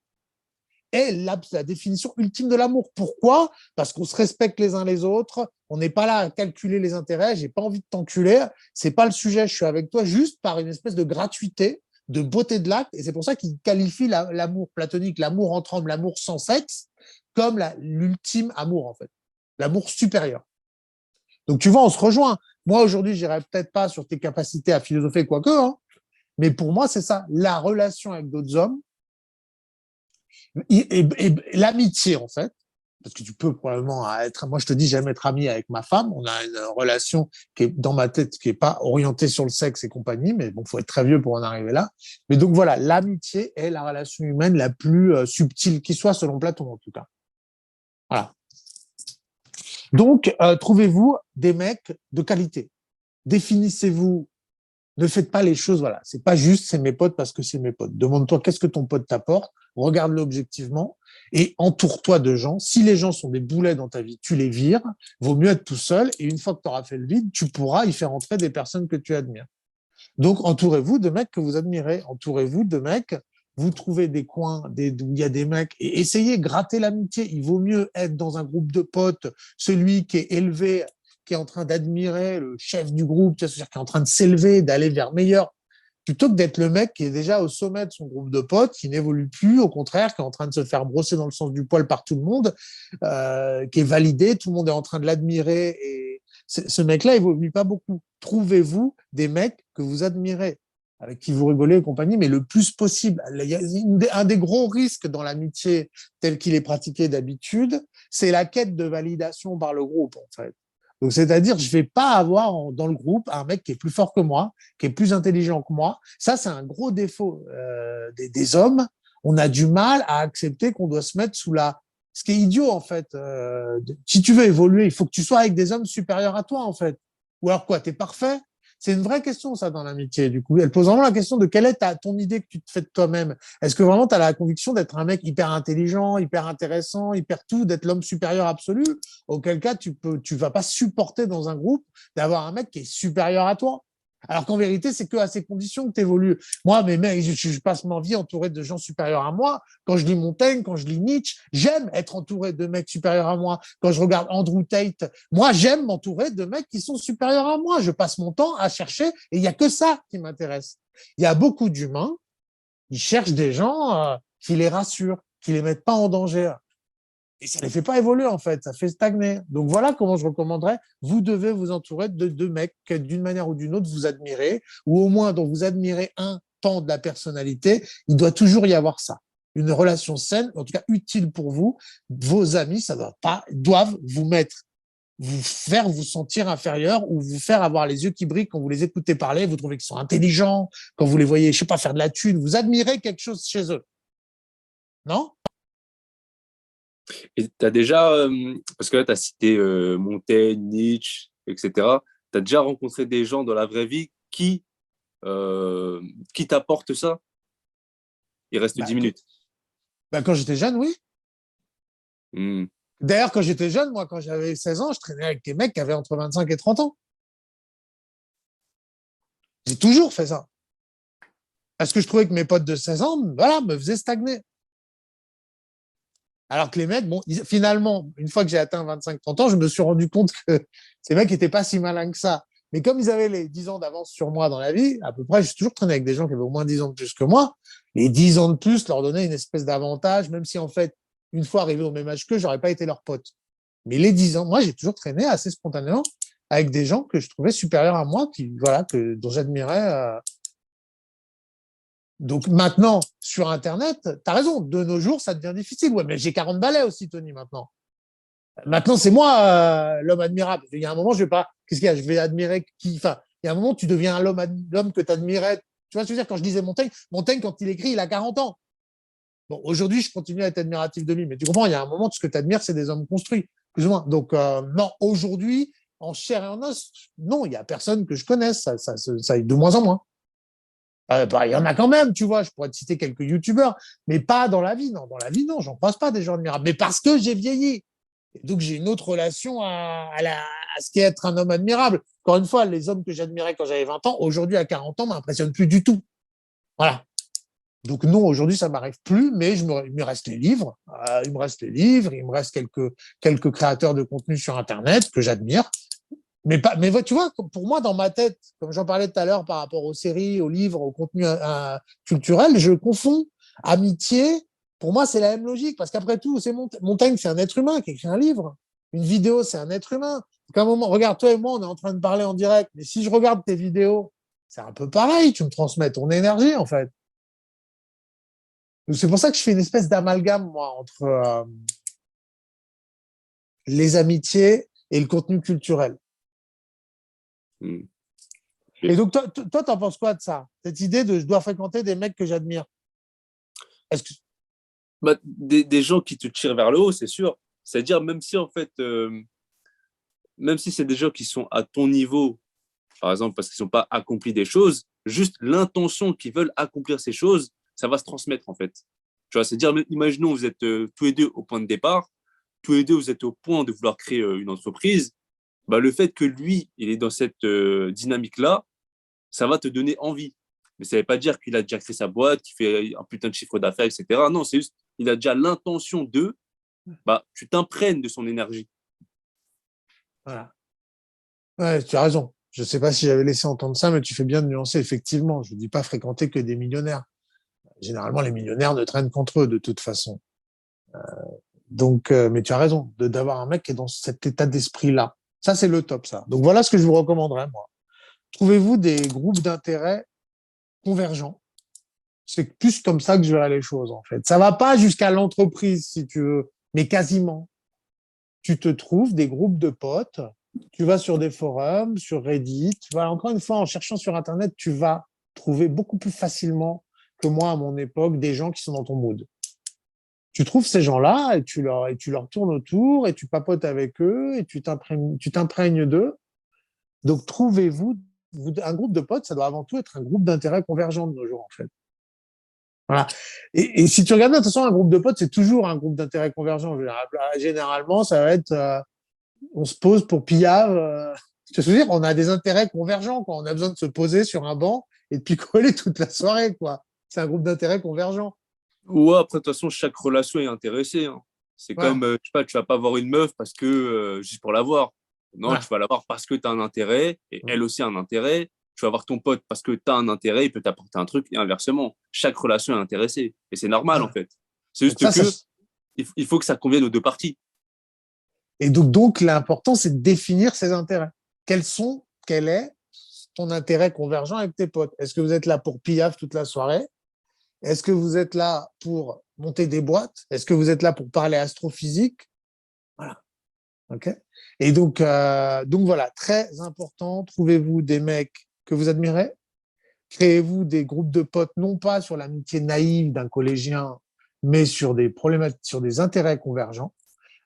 est la définition ultime de l'amour. Pourquoi? Parce qu'on se respecte les uns les autres. On n'est pas là à calculer les intérêts. J'ai pas envie de t'enculer. C'est pas le sujet. Je suis avec toi juste par une espèce de gratuité, de beauté de l'acte. Et c'est pour ça qu'il qualifie l'amour platonique, l'amour entre hommes, l'amour sans sexe, comme l'ultime amour, en fait. L'amour supérieur. Donc, tu vois, on se rejoint. Moi, aujourd'hui, j'irai peut-être pas sur tes capacités à philosopher, quoique, hein, mais pour moi, c'est ça. La relation avec d'autres hommes et l'amitié, en fait, parce que tu peux probablement être, moi je te dis, j'aime être ami avec ma femme, on a une relation qui est dans ma tête, qui est pas orientée sur le sexe et compagnie, mais bon, faut être très vieux pour en arriver là. Mais donc voilà, l'amitié est la relation humaine la plus subtile qui soit, selon Platon en tout cas. Voilà. Donc, trouvez-vous des mecs de qualité. Définissez-vous. Ne faites pas les choses, voilà. C'est pas juste c'est mes potes parce que c'est mes potes. Demande-toi qu'est-ce que ton pote t'apporte, regarde-le objectivement et entoure-toi de gens. Si les gens sont des boulets dans ta vie, tu les vires. Vaut mieux être tout seul et une fois que tu auras fait le vide, tu pourras y faire entrer des personnes que tu admires. Donc, entourez-vous de mecs que vous admirez. Entourez-vous de mecs. Vous trouvez des coins où il y a des mecs et essayez, gratter l'amitié. Il vaut mieux être dans un groupe de potes, celui qui est élevé, qui est en train d'admirer le chef du groupe, c'est-à-dire qui est en train de s'élever, d'aller vers meilleur. plutôt que d'être le mec qui est déjà au sommet de son groupe de potes, qui n'évolue plus, au contraire, qui est en train de se faire brosser dans le sens du poil par tout le monde, qui est validé, tout le monde est en train de l'admirer. Et ce mec-là, il évolue pas beaucoup. Trouvez-vous des mecs que vous admirez, avec qui vous rigolez et compagnie, mais le plus possible. Il y a un des gros risques dans l'amitié tel qu'il est pratiqué d'habitude, c'est la quête de validation par le groupe, en fait. Donc, c'est-à-dire, je vais pas avoir dans le groupe un mec qui est plus fort que moi, qui est plus intelligent que moi. Ça, c'est un gros défaut des hommes. On a du mal à accepter qu'on doit se mettre sous la... Ce qui est idiot, en fait. Si tu veux évoluer, il faut que tu sois avec des hommes supérieurs à toi, en fait. Ou alors quoi, t'es parfait? C'est une vraie question, ça, dans l'amitié. Du coup, elle pose vraiment la question de quelle est ton idée que tu te fais de toi-même. Est-ce que vraiment tu as la conviction d'être un mec hyper intelligent, hyper intéressant, hyper tout, d'être l'homme supérieur absolu? Auquel cas, tu vas pas supporter dans un groupe d'avoir un mec qui est supérieur à toi. Alors qu'en vérité, c'est que à ces conditions que tu évolues. Moi, mais mec, je passe ma vie entouré de gens supérieurs à moi. Quand je lis Montaigne, quand je lis Nietzsche, j'aime être entouré de mecs supérieurs à moi. Quand je regarde Andrew Tate, moi, j'aime m'entourer de mecs qui sont supérieurs à moi. Je passe mon temps à chercher et il y a que ça qui m'intéresse. Il y a beaucoup d'humains, ils cherchent des gens qui les rassurent, qui les mettent pas en danger. Et ça ne les fait pas évoluer, en fait, ça fait stagner. Donc voilà comment je recommanderais, vous devez vous entourer de mecs que d'une manière ou d'une autre vous admirez, ou au moins dont vous admirez un pan de la personnalité. Il doit toujours y avoir ça. Une relation saine, en tout cas utile pour vous. Vos amis, ça doivent vous mettre, vous faire vous sentir inférieur ou vous faire avoir les yeux qui brillent quand vous les écoutez parler, vous trouvez qu'ils sont intelligents, quand vous les voyez, je sais pas, faire de la thune, vous admirez quelque chose chez eux. Non? Et tu as déjà, parce que là, tu as cité Montaigne, Nietzsche, etc. Tu as déjà rencontré des gens dans la vraie vie qui t'apportent ça? Il reste Bah, 10 minutes. quand j'étais jeune, oui. Hmm. D'ailleurs, quand j'étais jeune, moi, quand j'avais 16 ans, je traînais avec des mecs qui avaient entre 25 et 30 ans. J'ai toujours fait ça. Parce que je trouvais que mes potes de 16 ans, voilà, me faisaient stagner. Alors que les mecs, bon, finalement, une fois que j'ai atteint 25-30 ans, je me suis rendu compte que ces mecs n'étaient pas si malins que ça. Mais comme ils avaient les 10 ans d'avance sur moi dans la vie, à peu près, j'ai toujours traîné avec des gens qui avaient au moins 10 ans de plus que moi. Les 10 ans de plus leur donnaient une espèce d'avantage, même si en fait, une fois arrivé au même âge qu'eux, j'aurais pas été leur pote. Mais les 10 ans, moi, j'ai toujours traîné assez spontanément avec des gens que je trouvais supérieurs à moi, dont j'admirais. Donc maintenant, sur Internet, tu as raison, de nos jours, ça devient difficile. Ouais, mais j'ai 40 balais aussi, Tony, maintenant. Maintenant, c'est moi l'homme admirable. Il y a un moment, je vais pas. Qu'est-ce qu'il y a? Je vais admirer qui. Enfin, il y a un moment, tu deviens l'homme que tu admirais. Tu vois ce que je veux dire? Quand je disais Montaigne, quand il écrit, il a 40 ans. Bon, aujourd'hui, je continue à être admiratif de lui, mais tu comprends, il y a un moment, tout ce que tu admires, c'est des hommes construits, plus ou moins. Donc, non, aujourd'hui, en chair et en os, non, il n'y a personne que je connaisse. Ça de moins en moins. Il y en a quand même, tu vois, je pourrais te citer quelques youtubeurs, mais pas dans la vie. Non, dans la vie, non, j'en passe pas des gens admirables. Mais parce que j'ai vieilli. Et donc, j'ai une autre relation à ce qu'est être un homme admirable. Encore une fois, les hommes que j'admirais quand j'avais 20 ans, aujourd'hui, à 40 ans, m'impressionnent plus du tout. Voilà. Donc, non, aujourd'hui, ça m'arrive plus, mais il me reste les livres. Il me reste les livres, il me reste quelques créateurs de contenu sur Internet que j'admire. Mais tu vois, pour moi, dans ma tête, comme j'en parlais tout à l'heure par rapport aux séries, aux livres, au contenu culturel, je confonds amitié. Pour moi, c'est la même logique, parce qu'après tout, c'est Montaigne, c'est un être humain qui écrit un livre. Une vidéo, c'est un être humain. Donc, à un moment, regarde, toi et moi, on est en train de parler en direct, mais si je regarde tes vidéos, c'est un peu pareil, tu me transmets ton énergie, en fait. Donc, c'est pour ça que je fais une espèce d'amalgame, moi, entre les amitiés et le contenu culturel. Hmm. Et donc, toi, t'en penses quoi de ça? Cette idée de je dois fréquenter des mecs que j'admire? Est-ce que... Bah, des gens qui te tirent vers le haut, c'est sûr. C'est-à-dire, même si en fait, même si c'est des gens qui sont à ton niveau, par exemple, parce qu'ils n'ont pas accompli des choses, juste l'intention qu'ils veulent accomplir ces choses, ça va se transmettre en fait. Tu vois, c'est-à-dire, imaginons, vous êtes tous les deux au point de départ, tous les deux, vous êtes au point de vouloir créer une entreprise. Bah, le fait que lui, il est dans cette dynamique-là, ça va te donner envie. Mais ça ne veut pas dire qu'il a déjà créé sa boîte, qu'il fait un putain de chiffre d'affaires, etc. Non, c'est juste, il a déjà l'intention de, bah, tu t'imprègnes de son énergie. Voilà. Ouais, tu as raison. Je ne sais pas si j'avais laissé entendre ça, mais tu fais bien de nuancer. Effectivement, je ne dis pas fréquenter que des millionnaires. Généralement, les millionnaires ne traînent qu'entre eux de toute façon. Donc, mais tu as raison, d'avoir un mec qui est dans cet état d'esprit-là. Ça, c'est le top, ça. Donc, voilà ce que je vous recommanderais, moi. Trouvez-vous des groupes d'intérêt convergents. C'est plus comme ça que je verrais les choses, en fait. Ça va pas jusqu'à l'entreprise, si tu veux, mais quasiment. Tu te trouves des groupes de potes, tu vas sur des forums, sur Reddit, tu vas, encore une fois, en cherchant sur Internet, tu vas trouver beaucoup plus facilement que moi, à mon époque, des gens qui sont dans ton mood. Tu trouves ces gens-là et tu leur tournes autour et tu papotes avec eux et tu t'imprègnes d'eux. Donc, trouvez-vous un groupe de potes, ça doit avant tout être un groupe d'intérêt convergent de nos jours, en fait. Voilà. Et si tu regardes bien, de toute façon, un groupe de potes, c'est toujours un groupe d'intérêt convergent. Généralement, ça va être, on se pose pour pillave. Je veux dire, on a des intérêts convergents, quoi. On a besoin de se poser sur un banc et de picoler toute la soirée, quoi. C'est un groupe d'intérêt convergent. Ouais, après, de toute façon, chaque relation est intéressée, hein. C'est comme, Voilà. je sais pas, tu vas pas avoir une meuf parce que, juste pour l'avoir. Non, tu Voilà. vas l'avoir parce que tu as un intérêt et elle aussi a un intérêt. Tu vas voir ton pote parce que tu as un intérêt, il peut t'apporter un truc et inversement. Chaque relation est intéressée. Et c'est normal, en Voilà. fait. C'est Donc juste ça, que il faut que ça convienne aux deux parties. et donc l'important, c'est de définir ses intérêts. Quel est ton intérêt convergent avec tes potes? Est-ce que vous êtes là pour pillave toute la soirée? Est-ce que vous êtes là pour monter des boîtes? Est-ce que vous êtes là pour parler astrophysique? Voilà. OK? Et donc voilà, très important, trouvez-vous des mecs que vous admirez, créez-vous des groupes de potes, non pas sur l'amitié naïve d'un collégien, mais sur des problématiques, sur des intérêts convergents,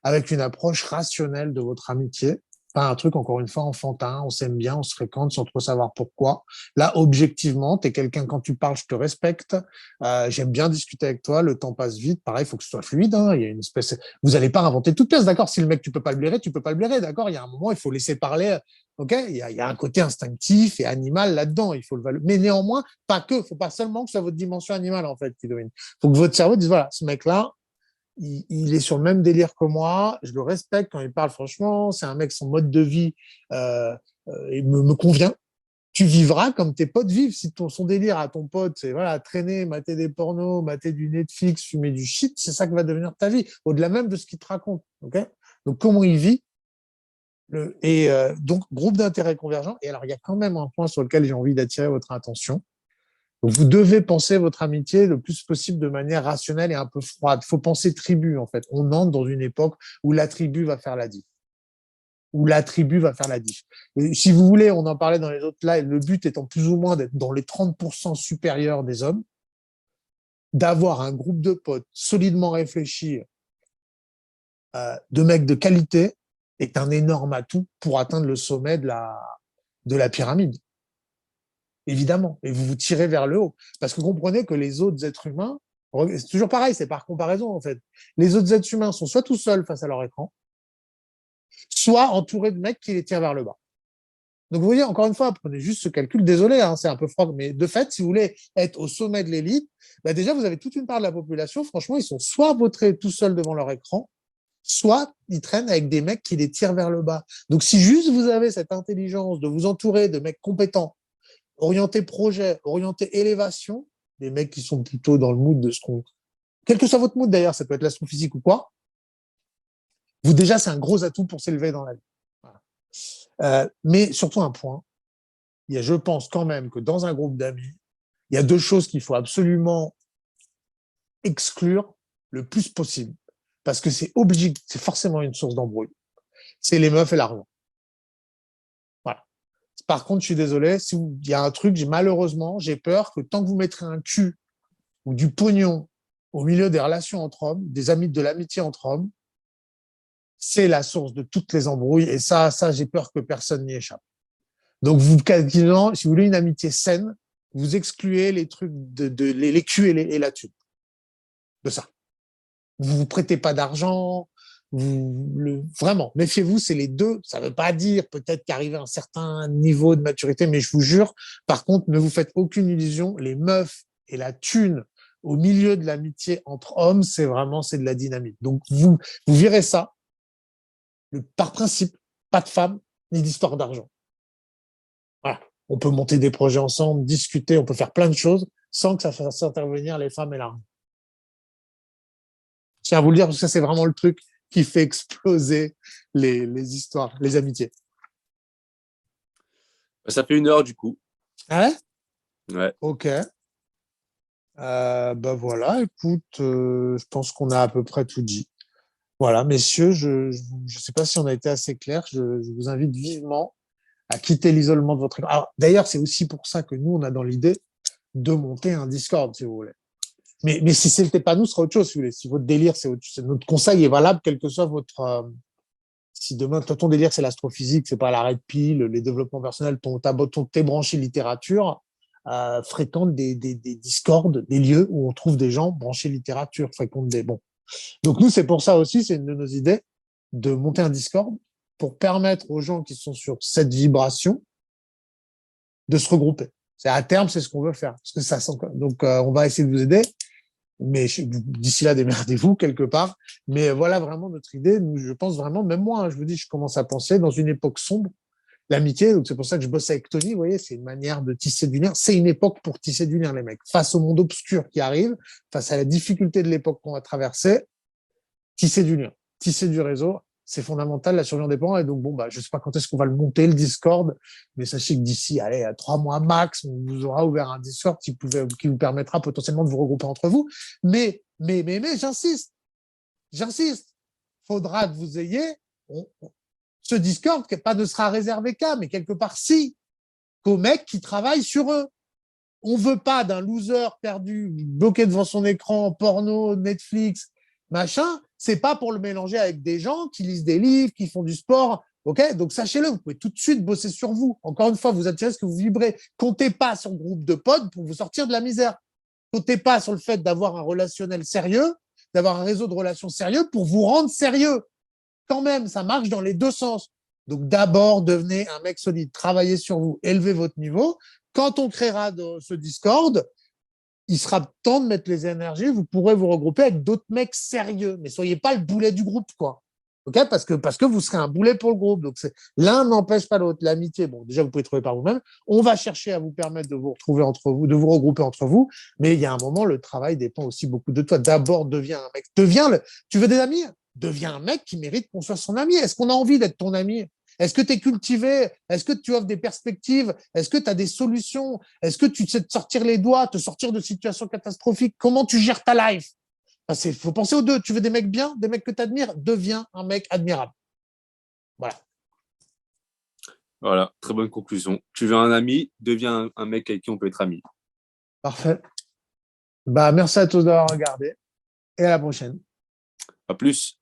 avec une approche rationnelle de votre amitié. Pas un truc, encore une fois, enfantin, on s'aime bien, on se fréquente sans trop savoir pourquoi. Là, objectivement, tu es quelqu'un, quand tu parles, je te respecte, j'aime bien discuter avec toi, le temps passe vite, pareil, il faut que ce soit fluide, hein. Il y a une espèce... Vous n'allez pas inventer toute pièce, d'accord? Si le mec, tu peux pas le blairer, tu peux pas le blairer, d'accord? Il y a un moment, il faut laisser parler, ok? Il y a un côté instinctif et animal là-dedans, il faut le valoir. Mais néanmoins, pas que, faut pas seulement que ce soit votre dimension animale, en fait, qui domine. Faut que votre cerveau dise, voilà, ce mec-là, il est sur le même délire que moi, je le respecte quand il parle franchement, c'est un mec, son mode de vie il me convient. Tu vivras comme tes potes vivent. Si son délire à ton pote, c'est voilà, traîner, mater des pornos, mater du Netflix, fumer du shit, c'est ça que va devenir ta vie, au-delà même de ce qu'il te raconte. Okay, donc, comment il vit donc, groupe d'intérêt convergent. Et alors, il y a quand même un point sur lequel j'ai envie d'attirer votre attention. Donc, vous devez penser votre amitié le plus possible de manière rationnelle et un peu froide. Il faut penser tribu, en fait. On entre dans une époque où la tribu va faire la diff. Et si vous voulez, on en parlait dans les autres lives, le but étant plus ou moins d'être dans les 30% supérieurs des hommes, d'avoir un groupe de potes solidement réfléchis, de mecs de qualité, est un énorme atout pour atteindre le sommet de la pyramide. Évidemment. Et vous vous tirez vers le haut. Parce que comprenez que les autres êtres humains, c'est toujours pareil, c'est par comparaison en fait. Les autres êtres humains sont soit tout seuls face à leur écran, soit entourés de mecs qui les tirent vers le bas. Donc vous voyez, encore une fois, prenez juste ce calcul. Désolé, hein, c'est un peu froid, mais de fait, si vous voulez être au sommet de l'élite, bah déjà, vous avez toute une part de la population, franchement, ils sont soit vautrés tout seuls devant leur écran, soit ils traînent avec des mecs qui les tirent vers le bas. Donc si juste vous avez cette intelligence de vous entourer de mecs compétents, orienté projet, orienté élévation, des mecs qui sont plutôt dans le mood de ce qu'on... Quel que soit votre mood d'ailleurs, ça peut être l'astrophysique ou quoi, vous déjà, c'est un gros atout pour s'élever dans la vie. Voilà. Mais surtout un point, je pense quand même que dans un groupe d'amis, il y a deux choses qu'il faut absolument exclure le plus possible, parce que c'est forcément une source d'embrouille. C'est les meufs et l'argent. Voilà. Par contre, je suis désolé, il y a un truc, malheureusement, j'ai peur que tant que vous mettrez un cul ou du pognon au milieu des relations entre hommes, de l'amitié entre hommes, c'est la source de toutes les embrouilles. Et ça, j'ai peur que personne n'y échappe. Donc, si vous voulez une amitié saine, vous excluez les trucs les culs et la thune. De ça. Vous vous prêtez pas d'argent. Vraiment, méfiez-vous, c'est les deux. Ça ne veut pas dire peut-être qu'arriver à un certain niveau de maturité, mais je vous jure, par contre, ne vous faites aucune illusion. Les meufs et la thune au milieu de l'amitié entre hommes, c'est de la dynamite. Donc, vous virez ça. Par principe, pas de femme ni d'histoire d'argent. On peut monter des projets ensemble, discuter, on peut faire plein de choses sans que ça fasse intervenir les femmes et l'argent. Je tiens à vous le dire parce que ça, c'est vraiment le truc qui fait exploser les histoires, les amitiés. Ça fait 1 heure du coup. Ah ouais? Ouais. Ok. Bah voilà, écoute, je pense qu'on a à peu près tout dit. Voilà, messieurs, je sais pas si on a été assez clair. Je vous invite vivement à quitter l'isolement de votre écran. Alors, d'ailleurs, c'est aussi pour ça que nous, on a dans l'idée de monter un Discord, si vous voulez. Mais si ce n'était pas nous, ce serait autre chose, si vous voulez. Si votre délire, notre conseil est valable, quel que soit votre, si demain, toi, ton délire, c'est l'astrophysique, c'est pas l'arrêt de pile, les développements personnels, t'es branché littérature, fréquente des Discords, des lieux où on trouve des gens branchés littérature, fréquente des bons. Donc nous, c'est pour ça aussi, c'est une de nos idées, de monter un Discord pour permettre aux gens qui sont sur cette vibration de se regrouper. C'est à terme, c'est ce qu'on veut faire. Parce que ça sent. Donc, on va essayer de vous aider. Mais d'ici là, démerdez-vous quelque part. Mais voilà vraiment notre idée. Nous, je pense vraiment, même moi, hein, je vous dis, je commence à penser dans une époque sombre, l'amitié. Donc, c'est pour ça que je bosse avec Tony. Vous voyez, c'est une manière de tisser du lien. C'est une époque pour tisser du lien, les mecs. Face au monde obscur qui arrive, face à la difficulté de l'époque qu'on va traverser, tisser du lien, tisser du réseau, c'est fondamental, la survie en dépend. Et donc, bon, bah, je sais pas quand est-ce qu'on va le monter, le Discord, mais sachez que d'ici, allez, à 3 mois max, on vous aura ouvert un Discord qui vous permettra potentiellement de vous regrouper entre vous. Mais, j'insiste, faudra que vous ayez ce Discord qui ne sera réservé qu'à, mais quelque part, si, qu'aux mecs qui travaillent sur eux. On veut pas d'un loser perdu, bloqué devant son écran, porno, Netflix, machin. C'est pas pour le mélanger avec des gens qui lisent des livres, qui font du sport. OK? Donc, sachez-le, vous pouvez tout de suite bosser sur vous. Encore une fois, vous attirez ce que vous vibrez. Comptez pas sur le groupe de potes pour vous sortir de la misère. Comptez pas sur le fait d'avoir un relationnel sérieux, d'avoir un réseau de relations sérieux pour vous rendre sérieux. Quand même, ça marche dans les deux sens. Donc, d'abord, devenez un mec solide, travaillez sur vous, élevez votre niveau. Quand on créera ce Discord, il sera temps de mettre les énergies. Vous pourrez vous regrouper avec d'autres mecs sérieux, mais soyez pas le boulet du groupe, quoi. Ok, parce que vous serez un boulet pour le groupe. Donc l'un n'empêche pas l'autre. L'amitié, bon, déjà vous pouvez trouver par vous-même. On va chercher à vous permettre de vous retrouver entre vous, de vous regrouper entre vous. Mais il y a un moment, le travail dépend aussi beaucoup de toi. D'abord, deviens un mec. Tu veux des amis? Deviens un mec qui mérite qu'on soit son ami. Est-ce qu'on a envie d'être ton ami? Est-ce que tu es cultivé? Est-ce que tu offres des perspectives? Est-ce que tu as des solutions? Est-ce que tu sais te sortir les doigts, te sortir de situations catastrophiques? Comment tu gères ta life? Il faut penser aux deux. Tu veux des mecs bien, des mecs que tu admires? Deviens un mec admirable. Voilà. Voilà, très bonne conclusion. Tu veux un ami, deviens un mec avec qui on peut être ami. Parfait. Bah, merci à tous d'avoir regardé et à la prochaine. À plus.